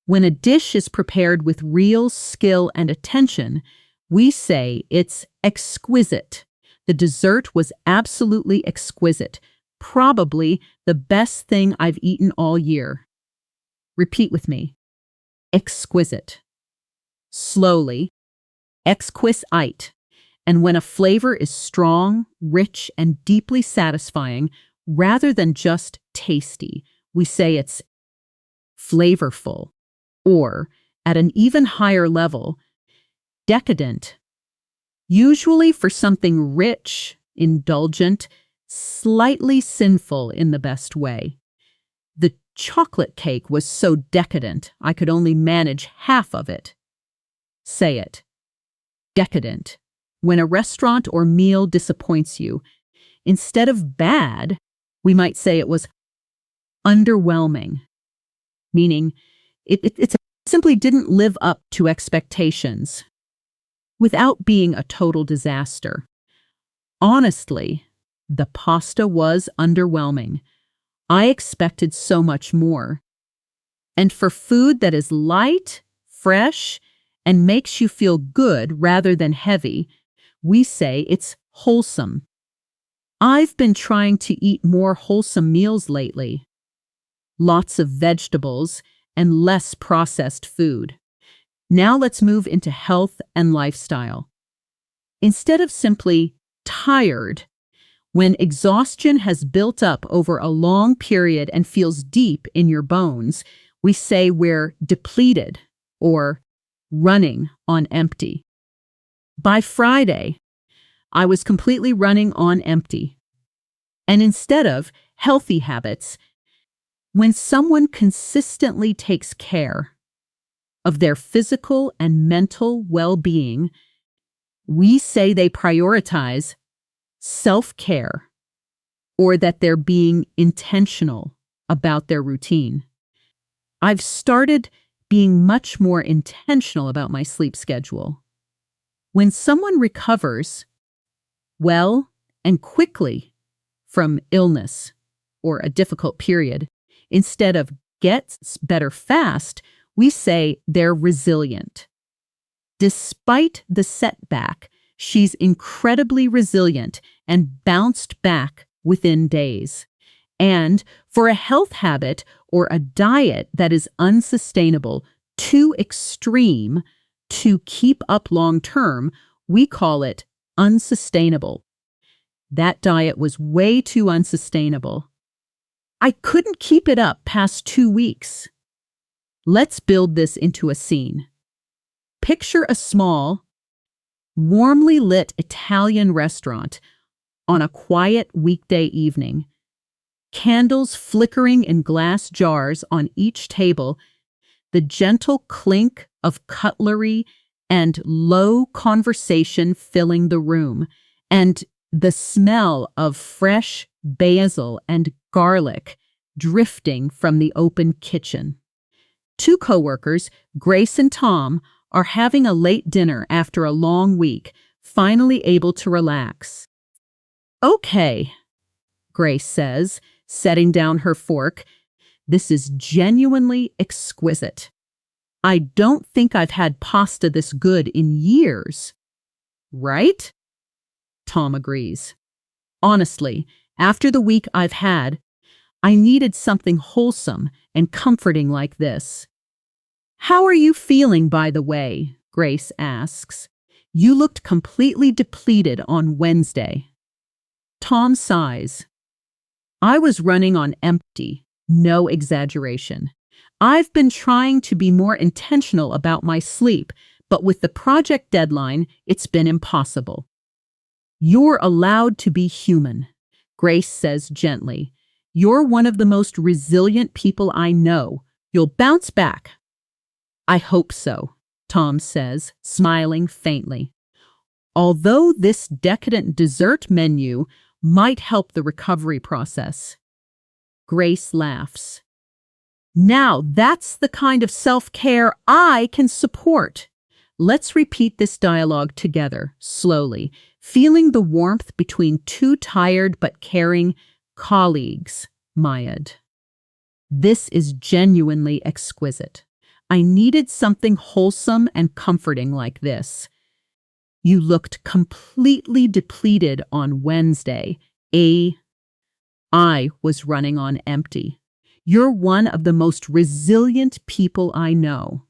When a dish is prepared with real skill and attention, we say it's exquisite. The dessert was absolutely exquisite, probably the best thing I've eaten all year. Repeat with me. Exquisite. Slowly. Exquisite. And when a flavor is strong, rich, and deeply satisfying, rather than just tasty, we say it's flavorful, or, at an even higher level, decadent. Usually for something rich, indulgent, slightly sinful in the best way. The chocolate cake was so decadent, I could only manage half of it. Say it. Decadent. When a restaurant or meal disappoints you, instead of bad, we might say it was underwhelming, meaning it's simply didn't live up to expectations without being a total disaster. Honestly, the pasta was underwhelming. I expected so much more. And for food that is light, fresh, and makes you feel good rather than heavy, we say it's wholesome. I've been trying to eat more wholesome meals lately. Lots of vegetables and less processed food. Now let's move into health and lifestyle. Instead of simply tired, when exhaustion has built up over a long period and feels deep in your bones, we say we're depleted or running on empty. By Friday, I was completely running on empty. And instead of healthy habits, when someone consistently takes care of their physical and mental well-being, we say they prioritize self-care or that they're being intentional about their routine. I've started being much more intentional about my sleep schedule. When someone recovers well and quickly from illness or a difficult period, instead of gets better fast, we say they're resilient. Despite the setback, she's incredibly resilient and bounced back within days. And for a health habit or a diet that is unsustainable, too extreme to keep up long term, we call it unsustainable. That diet was way too unsustainable. I couldn't keep it up past 2 weeks. Let's build this into a scene. Picture a small, warmly lit Italian restaurant on a quiet weekday evening. Candles flickering in glass jars on each table, the gentle clink of cutlery and low conversation filling the room, and the smell of fresh basil and garlic drifting from the open kitchen. 2 coworkers, Grace and Tom, are having a late dinner after a long week, finally able to relax. "Okay," Grace says, setting down her fork. "This is genuinely exquisite. I don't think I've had pasta this good in years." "Right?" Tom agrees. "Honestly, after the week I've had, I needed something wholesome and comforting like this." "How are you feeling, by the way?" Grace asks. "You looked completely depleted on Wednesday." Tom sighs. "I was running on empty, no exaggeration. I've been trying to be more intentional about my sleep, but with the project deadline, it's been impossible." "You're allowed to be human," Grace says gently. "You're one of the most resilient people I know. You'll bounce back." "I hope so," Tom says, smiling faintly. "Although this decadent dessert menu might help the recovery process." Grace laughs. "Now that's the kind of self-care I can support." Let's repeat this dialogue together, slowly, feeling the warmth between 2 tired but caring colleagues. Mayad. "This is genuinely exquisite. I needed something wholesome and comforting like this. You looked completely depleted on Wednesday. I was running on empty. You're one of the most resilient people I know.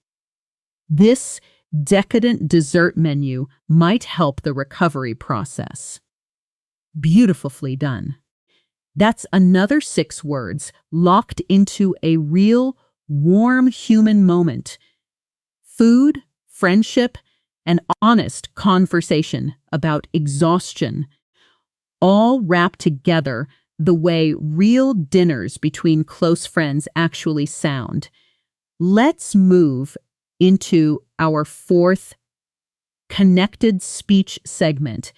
This decadent dessert menu might help the recovery process." Beautifully done. That's another 6 words locked into a real, warm human moment. Food, friendship, and honest conversation about exhaustion, all wrapped together the way real dinners between close friends actually sound. Let's move into our 4th connected speech segment,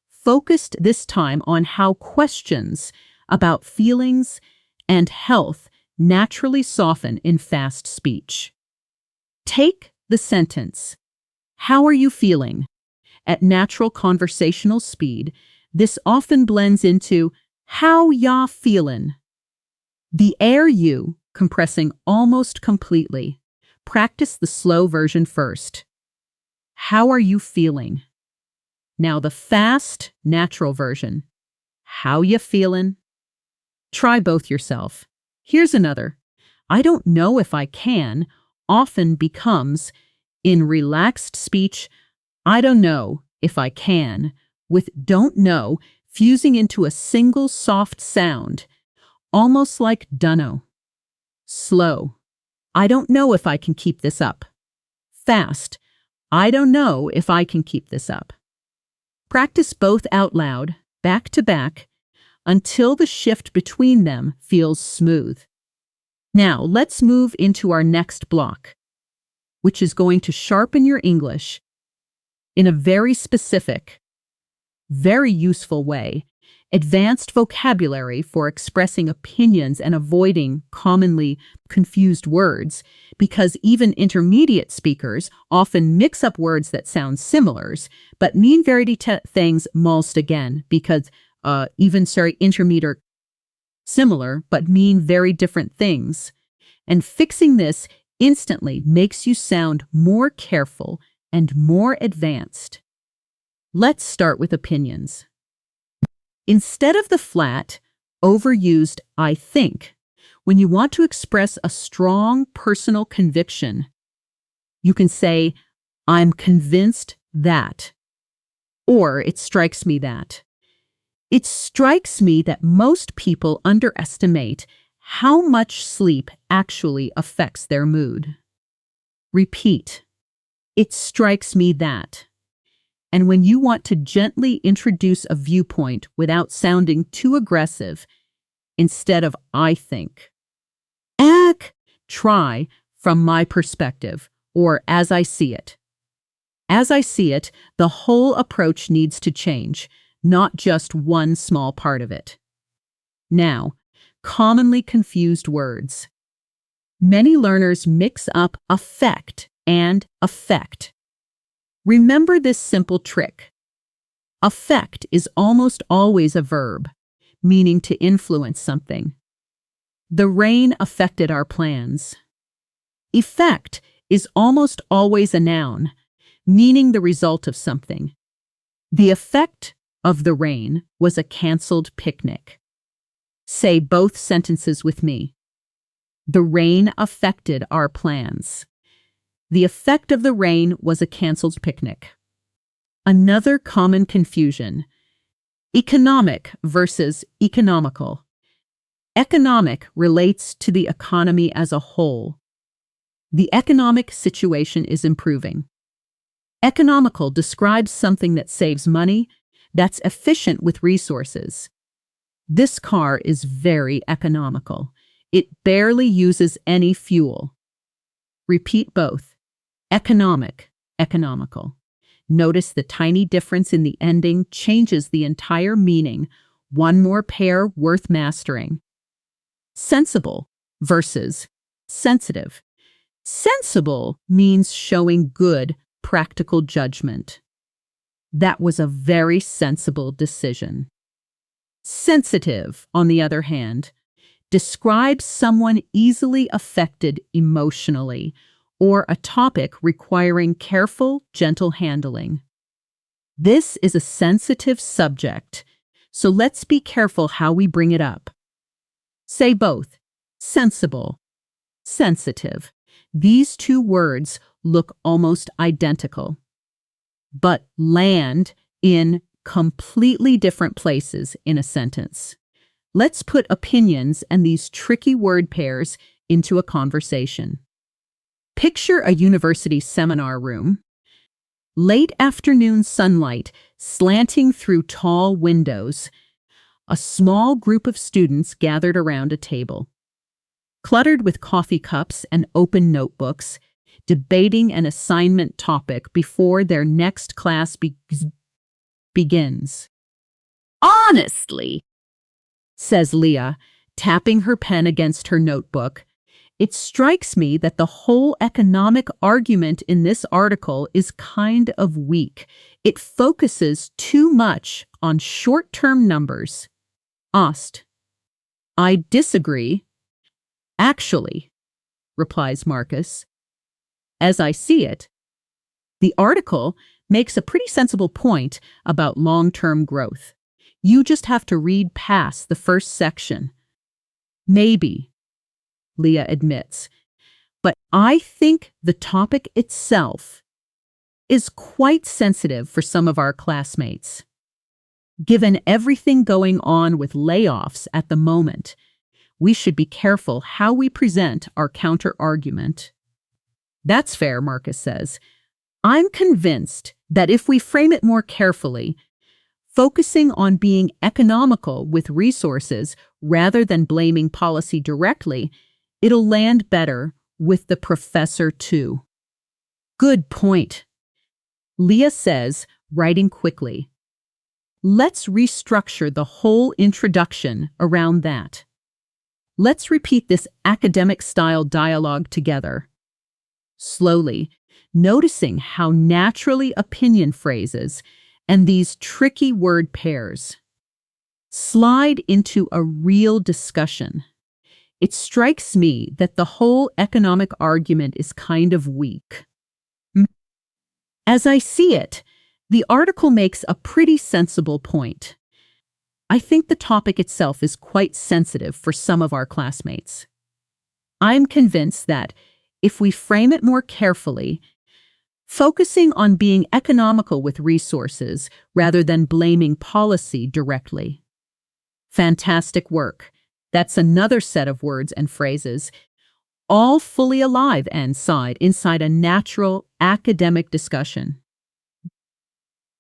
focused this time on how questions about feelings and health naturally soften in fast speech. Take the sentence, "How are you feeling?" At natural conversational speed, this often blends into, "How ya feelin'?" The air you, compressing almost completely. Practice the slow version first. "How are you feeling?" Now the fast, natural version. "How ya feelin'?" Try both yourself. Here's another. "I don't know if I can," often becomes, in relaxed speech, "I don't know if I can," with "don't know" fusing into a single soft sound, almost like dunno. Slow. "I don't know if I can keep this up." Fast. "I don't know if I can keep this up." Practice both out loud, back to back, until the shift between them feels smooth. Now, let's move into our next block, which is going to sharpen your English in a very specific, very useful way. Advanced vocabulary for expressing opinions and avoiding commonly confused words, because even intermediate speakers often mix up words that sound similar, but mean very things most again, because even intermediate similar, but mean very different things. And fixing this instantly makes you sound more careful and more advanced. Let's start with opinions. Instead of the flat, overused "I think," when you want to express a strong personal conviction, you can say, "I'm convinced that," or "it strikes me that." It strikes me that most people underestimate how much sleep actually affects their mood. Repeat, "It strikes me that." And when you want to gently introduce a viewpoint without sounding too aggressive, instead of "I think," try "from my perspective," or "as I see it." As I see it, the whole approach needs to change, not just one small part of it. Now, commonly confused words. Many learners mix up affect and effect. Remember this simple trick. Affect is almost always a verb, meaning to influence something. The rain affected our plans. Effect is almost always a noun, meaning the result of something. The effect of the rain was a canceled picnic. Say both sentences with me. The rain affected our plans. The effect of the rain was a canceled picnic. Another common confusion: economic versus economical. Economic relates to the economy as a whole. The economic situation is improving. Economical describes something that saves money, that's efficient with resources. This car is very economical. It barely uses any fuel. Repeat both. Economic, economical. Notice the tiny difference in the ending changes the entire meaning. One more pair worth mastering. Sensible versus sensitive. Sensible means showing good, practical judgment. That was a very sensible decision. Sensitive, on the other hand, describes someone easily affected emotionally or a topic requiring careful, gentle handling. This is a sensitive subject, so let's be careful how we bring it up. Say both, sensible, sensitive. These two words look almost identical, but land in completely different places in a sentence. Let's put opinions and these tricky word pairs into a conversation. Picture a university seminar room. Late afternoon sunlight slanting through tall windows. A small group of students gathered around a table, cluttered with coffee cups and open notebooks, debating an assignment topic before their next class begins. "Honestly," says Leah, tapping her pen against her notebook, It strikes me that the whole economic argument in this article is kind of weak. It focuses too much on short-term numbers. Ost. I disagree. Actually, replies Marcus. As I see it, the article makes a pretty sensible point about long-term growth. You just have to read past the first section. Maybe, Leah admits, but I think the topic itself is quite sensitive for some of our classmates. Given everything going on with layoffs at the moment, we should be careful how we present our counter-argument. That's fair, Marcus says. I'm convinced that if we frame it more carefully, focusing on being economical with resources rather than blaming policy directly, it'll land better with the professor too. Good point. Leah says, writing quickly. Let's restructure the whole introduction around that. Let's repeat this academic-style dialogue together. Slowly, noticing how naturally opinion phrases and these tricky word pairs slide into a real discussion. It strikes me that the whole economic argument is kind of weak. As I see it, the article makes a pretty sensible point. I think the topic itself is quite sensitive for some of our classmates. I'm convinced that if we frame it more carefully, focusing on being economical with resources rather than blaming policy directly. Fantastic work. That's another set of words and phrases, all fully alive inside a natural academic discussion.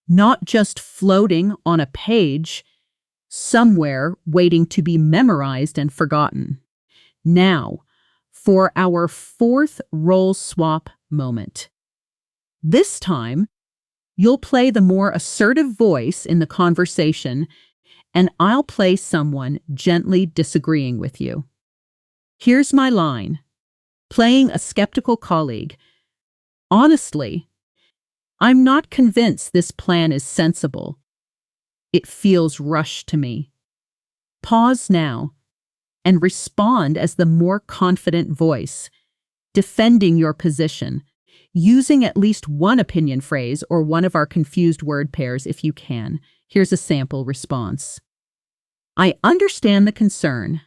Not just floating on a page, somewhere waiting to be memorized and forgotten. Now, for our fourth role swap moment. This time, you'll play the more assertive voice in the conversation, and I'll play someone gently disagreeing with you. Here's my line. Playing a skeptical colleague. Honestly, I'm not convinced this plan is sensible. It feels rushed to me. Pause now and respond as the more confident voice, defending your position, using at least one opinion phrase or one of our confused word pairs if you can. Here's a sample response. I understand the concern,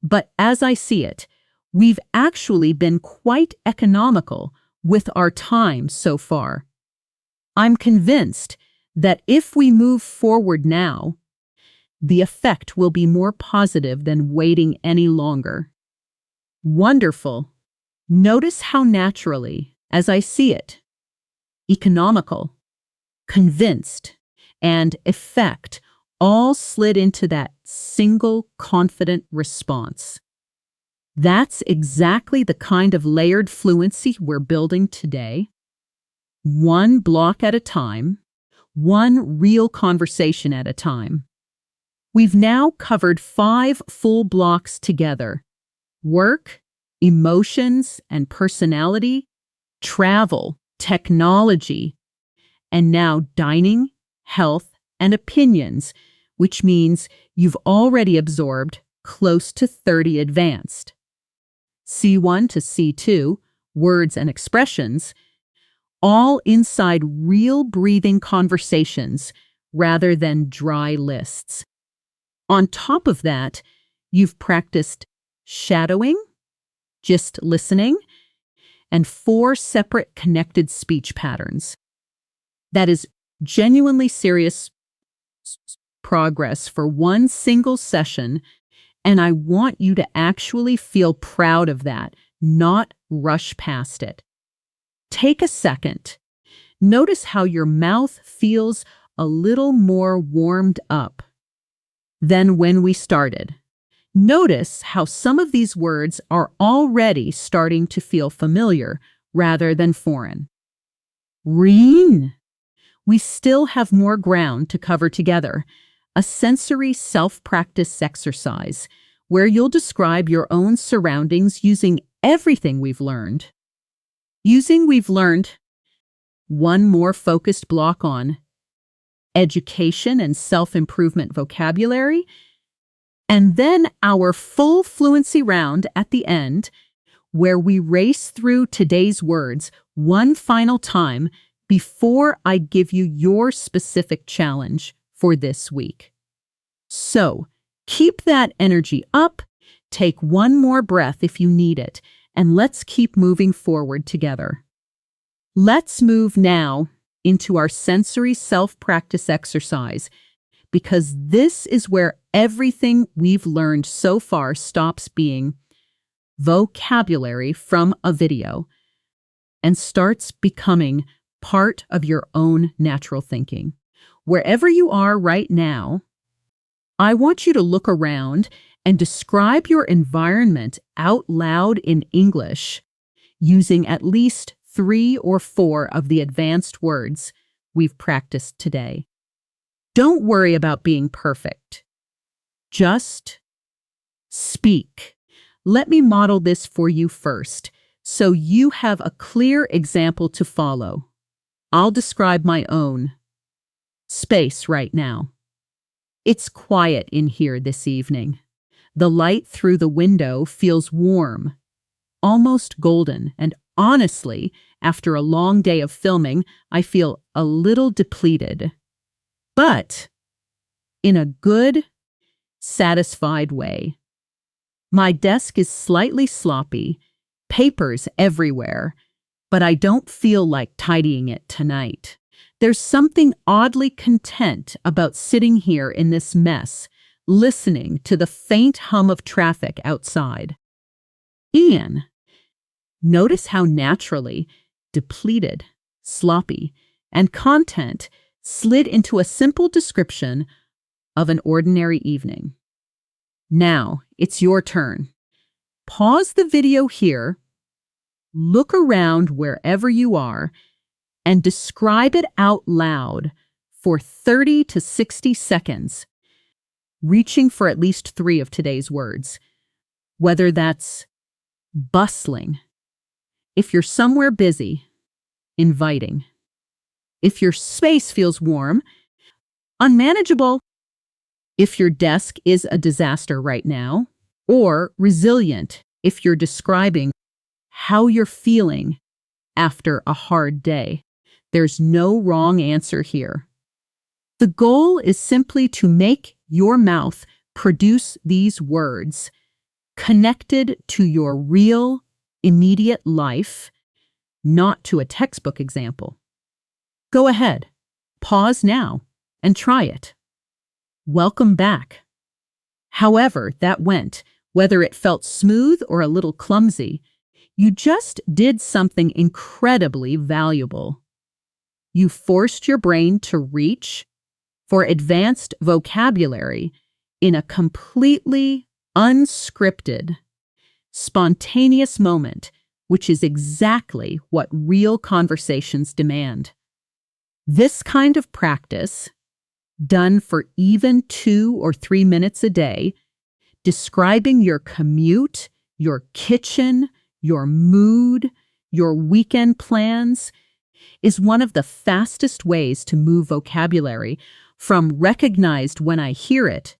but as I see it, we've actually been quite economical with our time so far. I'm convinced that if we move forward now, the effect will be more positive than waiting any longer. Wonderful. Notice how naturally, as I see it, economical, convinced, and effect all slid into that single confident response. That's exactly the kind of layered fluency we're building today. One block at a time, one real conversation at a time. We've now covered 5 full blocks together. Work, emotions and personality, travel, technology, and now dining, health, and opinions, which means you've already absorbed close to 30 advanced. C1 to C2, words and expressions, all inside real breathing conversations rather than dry lists. On top of that, you've practiced shadowing, just listening, and 4 separate connected speech patterns. That is genuinely serious progress for one single session, and I want you to actually feel proud of that, not rush past it. Take a second. Notice how your mouth feels a little more warmed up than when we started. Notice how some of these words are already starting to feel familiar rather than foreign. Reen. We still have more ground to cover together. A sensory self-practice exercise where you'll describe your own surroundings using everything we've learned. We've learned one more focused block on education and self-improvement vocabulary, and then our full fluency round at the end, where we race through today's words one final time before I give you your specific challenge for this week. So, keep that energy up, take one more breath if you need it, and let's keep moving forward together. Let's move now into our sensory self-practice exercise, because this is where everything we've learned so far stops being vocabulary from a video and starts becoming part of your own natural thinking. Wherever you are right now, I want you to look around and describe your environment out loud in English using at least 3 or 4 of the advanced words we've practiced today. Don't worry about being perfect. Just speak. Let me model this for you first, so you have a clear example to follow. I'll describe my own space right now. It's quiet in here this evening. The light through the window feels warm, almost golden, and honestly, after a long day of filming, I feel a little depleted. But in a good, satisfied way. My desk is slightly sloppy, papers everywhere, but I don't feel like tidying it tonight. There's something oddly content about sitting here in this mess, listening to the faint hum of traffic outside. Ian, notice how naturally depleted, sloppy, and content slid into a simple description of an ordinary evening. Now, it's your turn. Pause the video here, look around wherever you are, and describe it out loud for 30 to 60 seconds, reaching for at least 3 of today's words. Whether that's bustling, if you're somewhere busy, inviting. If your space feels warm, unmanageable. If your desk is a disaster right now, or resilient if you're describing how you're feeling after a hard day. There's no wrong answer here. The goal is simply to make your mouth produce these words connected to your real, immediate life, not to a textbook example. Go ahead, pause now, and try it. Welcome back. However that went, whether it felt smooth or a little clumsy, you just did something incredibly valuable. You forced your brain to reach for advanced vocabulary in a completely unscripted, spontaneous moment, which is exactly what real conversations demand. This kind of practice, done for even 2 or 3 minutes a day, describing your commute, your kitchen, your mood, your weekend plans, is one of the fastest ways to move vocabulary from recognized when I hear it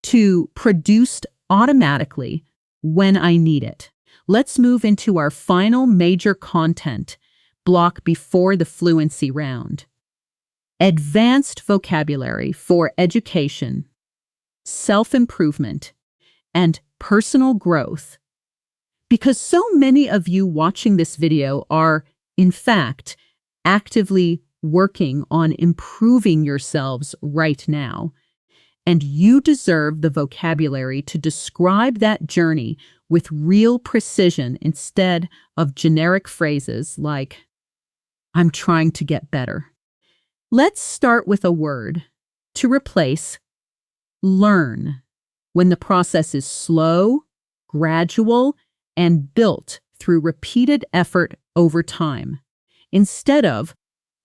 to produced automatically when I need it. Let's move into our final major content block before the fluency round. Advanced vocabulary for education, self-improvement, and personal growth. Because so many of you watching this video are, in fact, actively working on improving yourselves right now, and you deserve the vocabulary to describe that journey with real precision instead of generic phrases like, "I'm trying to get better." Let's start with a word to replace learn when the process is slow, gradual, and built through repeated effort over time. Instead of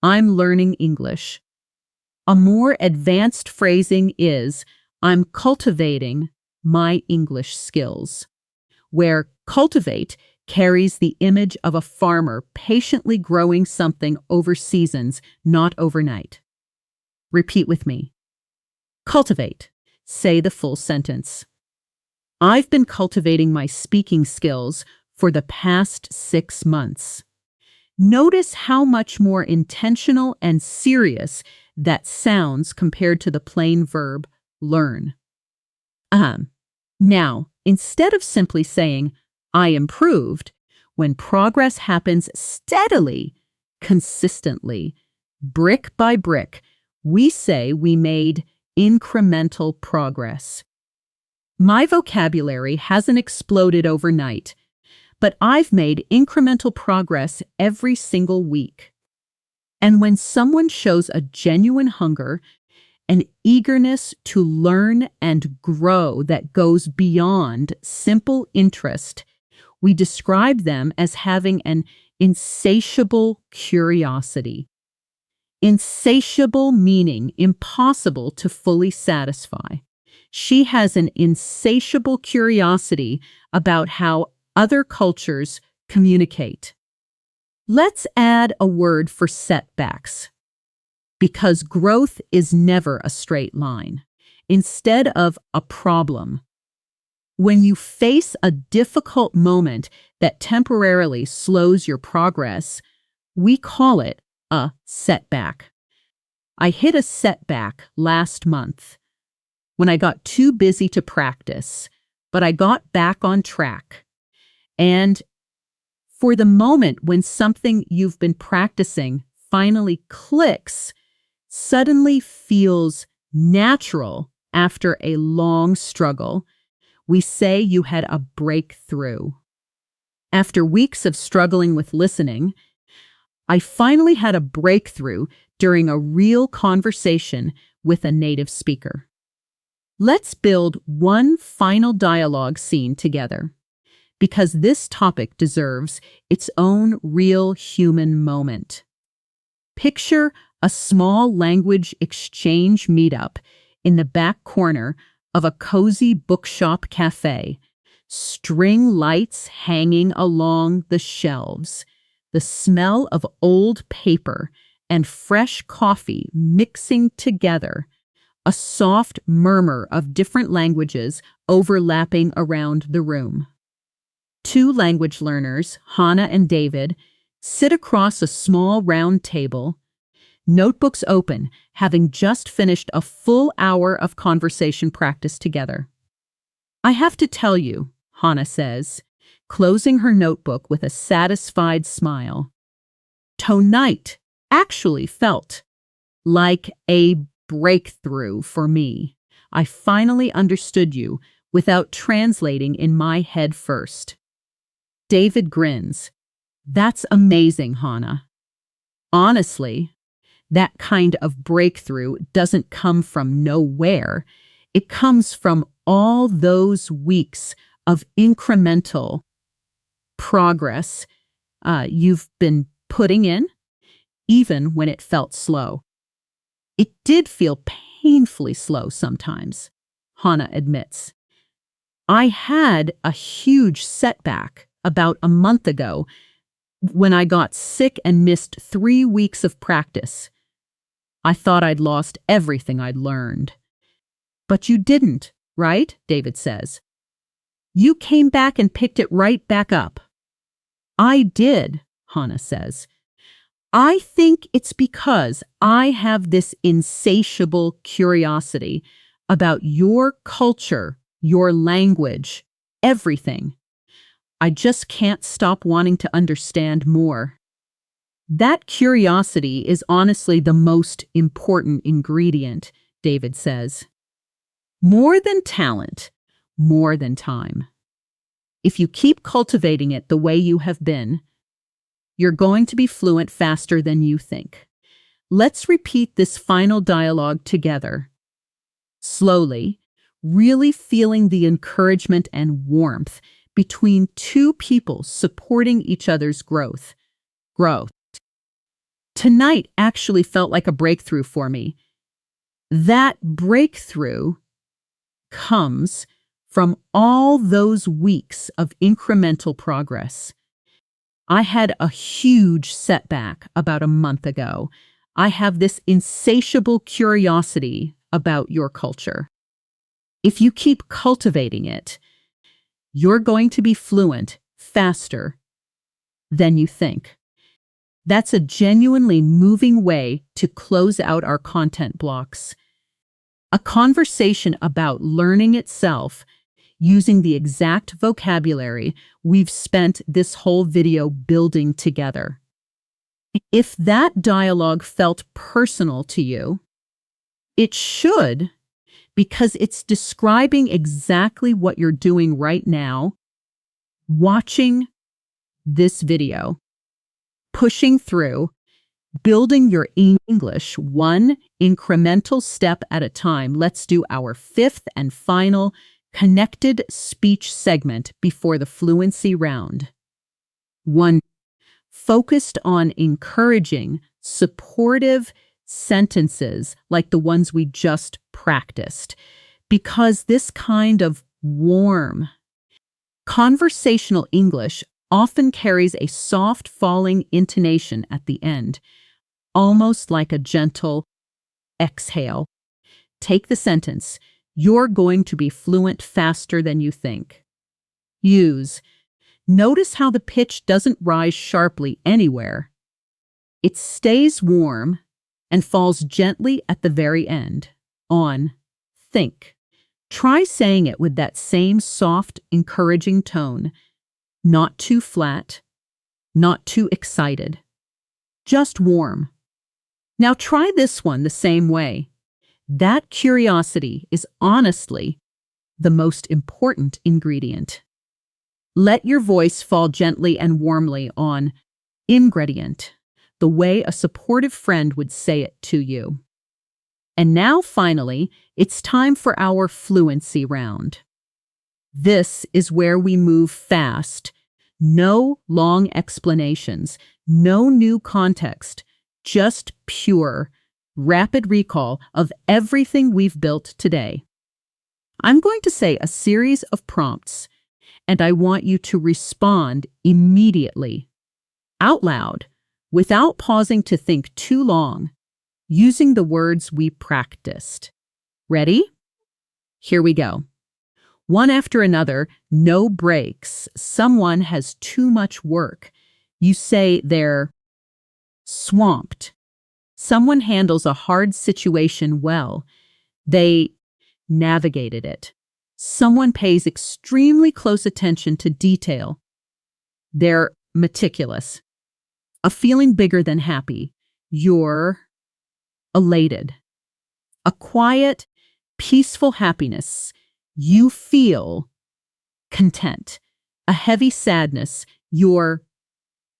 "I'm learning English," a more advanced phrasing is "I'm cultivating my English skills," where cultivate carries the image of a farmer patiently growing something over seasons, not overnight. Repeat with me. Cultivate. Say the full sentence. I've been cultivating my speaking skills for the past 6 months. Notice how much more intentional and serious that sounds compared to the plain verb learn. Now, instead of simply saying, I improved, when progress happens steadily, consistently, brick by brick, we say we made incremental progress. My vocabulary hasn't exploded overnight, but I've made incremental progress every single week. And when someone shows a genuine hunger, an eagerness to learn and grow that goes beyond simple interest, we describe them as having an insatiable curiosity. Insatiable meaning impossible to fully satisfy. She has an insatiable curiosity about how other cultures communicate. Let's add a word for setbacks, because growth is never a straight line. Instead of a problem, when you face a difficult moment that temporarily slows your progress, we call it a setback. I hit a setback last month when I got too busy to practice, but I got back on track. And for the moment when something you've been practicing finally clicks, suddenly feels natural after a long struggle, we say you had a breakthrough. After weeks of struggling with listening, I finally had a breakthrough during a real conversation with a native speaker. Let's build one final dialogue scene together, because this topic deserves its own real human moment. Picture a small language exchange meetup in the back corner of a cozy bookshop cafe, string lights hanging along the shelves, the smell of old paper and fresh coffee mixing together, a soft murmur of different languages overlapping around the room. 2 language learners, Hannah and David, sit across a small round table, notebooks open, having just finished a full hour of conversation practice together. I have to tell you, Hannah says, closing her notebook with a satisfied smile, tonight actually felt like a breakthrough for me. I finally understood you without translating in my head first. David grins. That's amazing, Hannah. Honestly, that kind of breakthrough doesn't come from nowhere. It comes from all those weeks of incremental progress you've been putting in, even when it felt slow. It did feel painfully slow sometimes, Hannah admits. I had a huge setback about a month ago when I got sick and missed 3 weeks of practice. I thought I'd lost everything I'd learned. But you didn't, right? David says. You came back and picked it right back up. I did, Hannah says. I think it's because I have this insatiable curiosity about your culture, your language, everything. I just can't stop wanting to understand more. That curiosity is honestly the most important ingredient, David says. More than talent, more than time. If you keep cultivating it the way you have been, you're going to be fluent faster than you think. Let's repeat this final dialogue together. Slowly, really feeling the encouragement and warmth between 2 people supporting each other's growth. Tonight actually felt like a breakthrough for me. That breakthrough comes from all those weeks of incremental progress. I had a huge setback about a month ago. I have this insatiable curiosity about your culture. If you keep cultivating it, you're going to be fluent faster than you think. That's a genuinely moving way to close out our content blocks. A conversation about learning itself using the exact vocabulary we've spent this whole video building together. If that dialogue felt personal to you, it should, because it's describing exactly what you're doing right now, watching this video, pushing through, building your English one incremental step at a time. Let's do our fifth and final connected speech segment before the fluency round. 1. Focused on encouraging, supportive sentences like the ones we just practiced, because this kind of warm, conversational English often carries a soft falling intonation at the end, almost like a gentle exhale. Take the sentence, "You're going to be fluent faster than you think." Use. Notice how the pitch doesn't rise sharply anywhere. It stays warm and falls gently at the very end. On. Think. Try saying it with that same soft, encouraging tone. Not too flat, not too excited. Just warm. Now try this one the same way. That curiosity is honestly the most important ingredient. Let your voice fall gently and warmly on ingredient, the way a supportive friend would say it to you. And now, finally, it's time for our fluency round. This is where we move fast. No long explanations, no new context, just pure, rapid recall of everything we've built today. I'm going to say a series of prompts, and I want you to respond immediately, out loud, without pausing to think too long, using the words we practiced. Ready? Here we go. One after another, no breaks. Someone has too much work. You say they're swamped. Someone handles a hard situation well. They navigated it. Someone pays extremely close attention to detail. They're meticulous. A feeling bigger than happy. You're elated. A quiet, peaceful happiness. You feel content. A heavy sadness. You're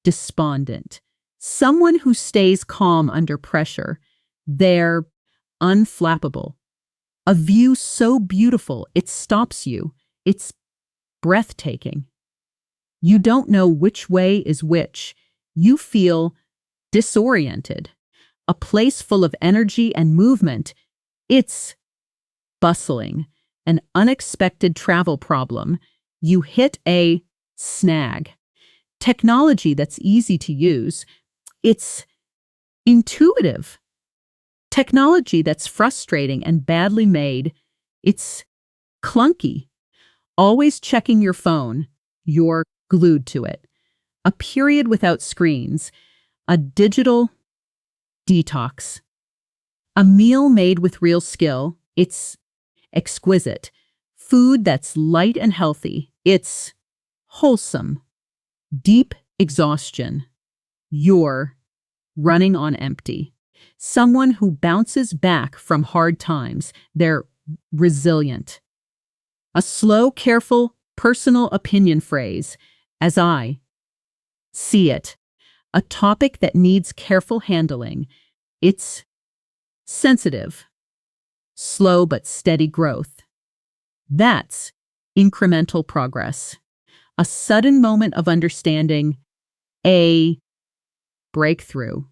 despondent. Someone who stays calm under pressure. They're unflappable. A view so beautiful it stops you. It's breathtaking. You don't know which way is which. You feel disoriented. A place full of energy and movement. It's bustling. An unexpected travel problem. You hit a snag. Technology that's easy to use. It's intuitive. Technology that's frustrating and badly made. It's clunky. Always checking your phone. You're glued to it. A period without screens. A digital detox. A meal made with real skill. It's exquisite. Food that's light and healthy. It's wholesome. Deep exhaustion. You're running on empty. Someone who bounces back from hard times. They're resilient. A slow, careful, personal opinion phrase. As I see it. A topic that needs careful handling. It's sensitive. Slow but steady growth. That's incremental progress. A sudden moment of understanding. A breakthrough.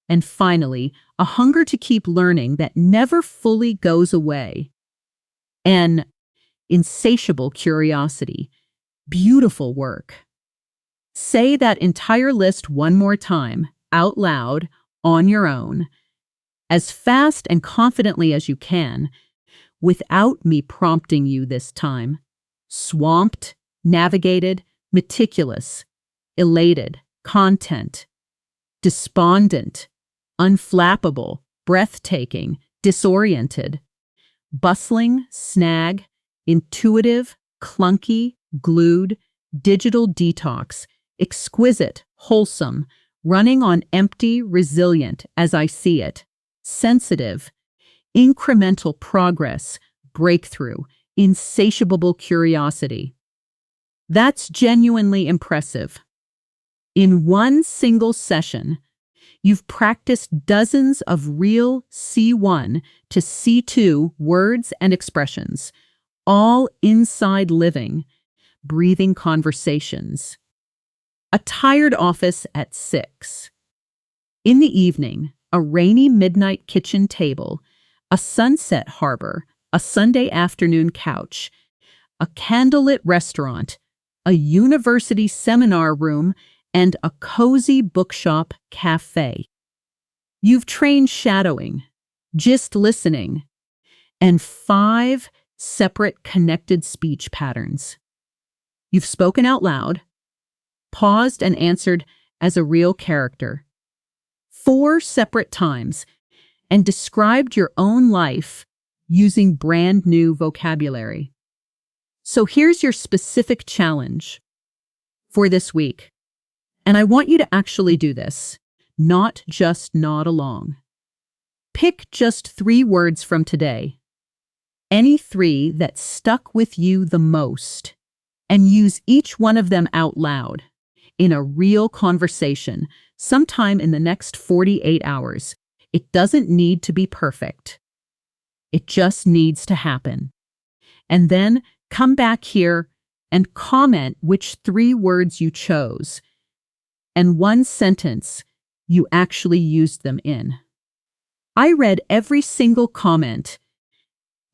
And finally, a hunger to keep learning that never fully goes away. N insatiable curiosity. Beautiful work. Say that entire list one more time, out loud, on your own, as fast and confidently as you can, without me prompting you this time. Swamped, navigated, meticulous, elated, content, despondent, unflappable, breathtaking, disoriented, bustling, snag, intuitive, clunky, glued, digital detox, exquisite, wholesome, running on empty, resilient as I see it, sensitive, incremental progress, breakthrough, insatiable curiosity. That's genuinely impressive. In one single session, you've practiced dozens of real C1 to C2 words and expressions, all inside living, breathing conversations. A tired office at 6. In the evening, a rainy midnight kitchen table, a sunset harbor, a Sunday afternoon couch, a candlelit restaurant, a university seminar room, and a cozy bookshop cafe. You've trained shadowing, just listening, and 5 separate connected speech patterns. You've spoken out loud, paused and answered as a real character 4 separate times, and described your own life using brand new vocabulary. So here's your specific challenge for this week. And I want you to actually do this, not just nod along. Pick just 3 words from today, any 3 that stuck with you the most, and use each one of them out loud in a real conversation sometime in the next 48 hours. It doesn't need to be perfect. It just needs to happen. And then come back here and comment which 3 words you chose and 1 sentence you actually used them in. I read every single comment,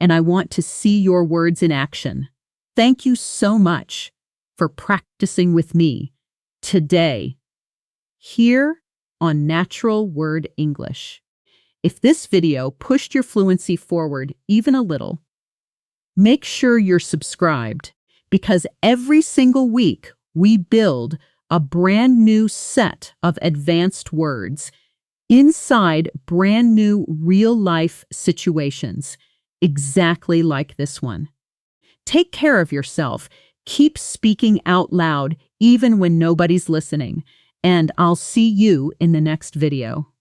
and I want to see your words in action. Thank you so much for practicing with me today, here on Natural Word English. If this video pushed your fluency forward even a little, make sure you're subscribed, because every single week we build a brand new set of advanced words inside brand new real-life situations, exactly like this one. Take care of yourself. Keep speaking out loud even when nobody's listening, and I'll see you in the next video.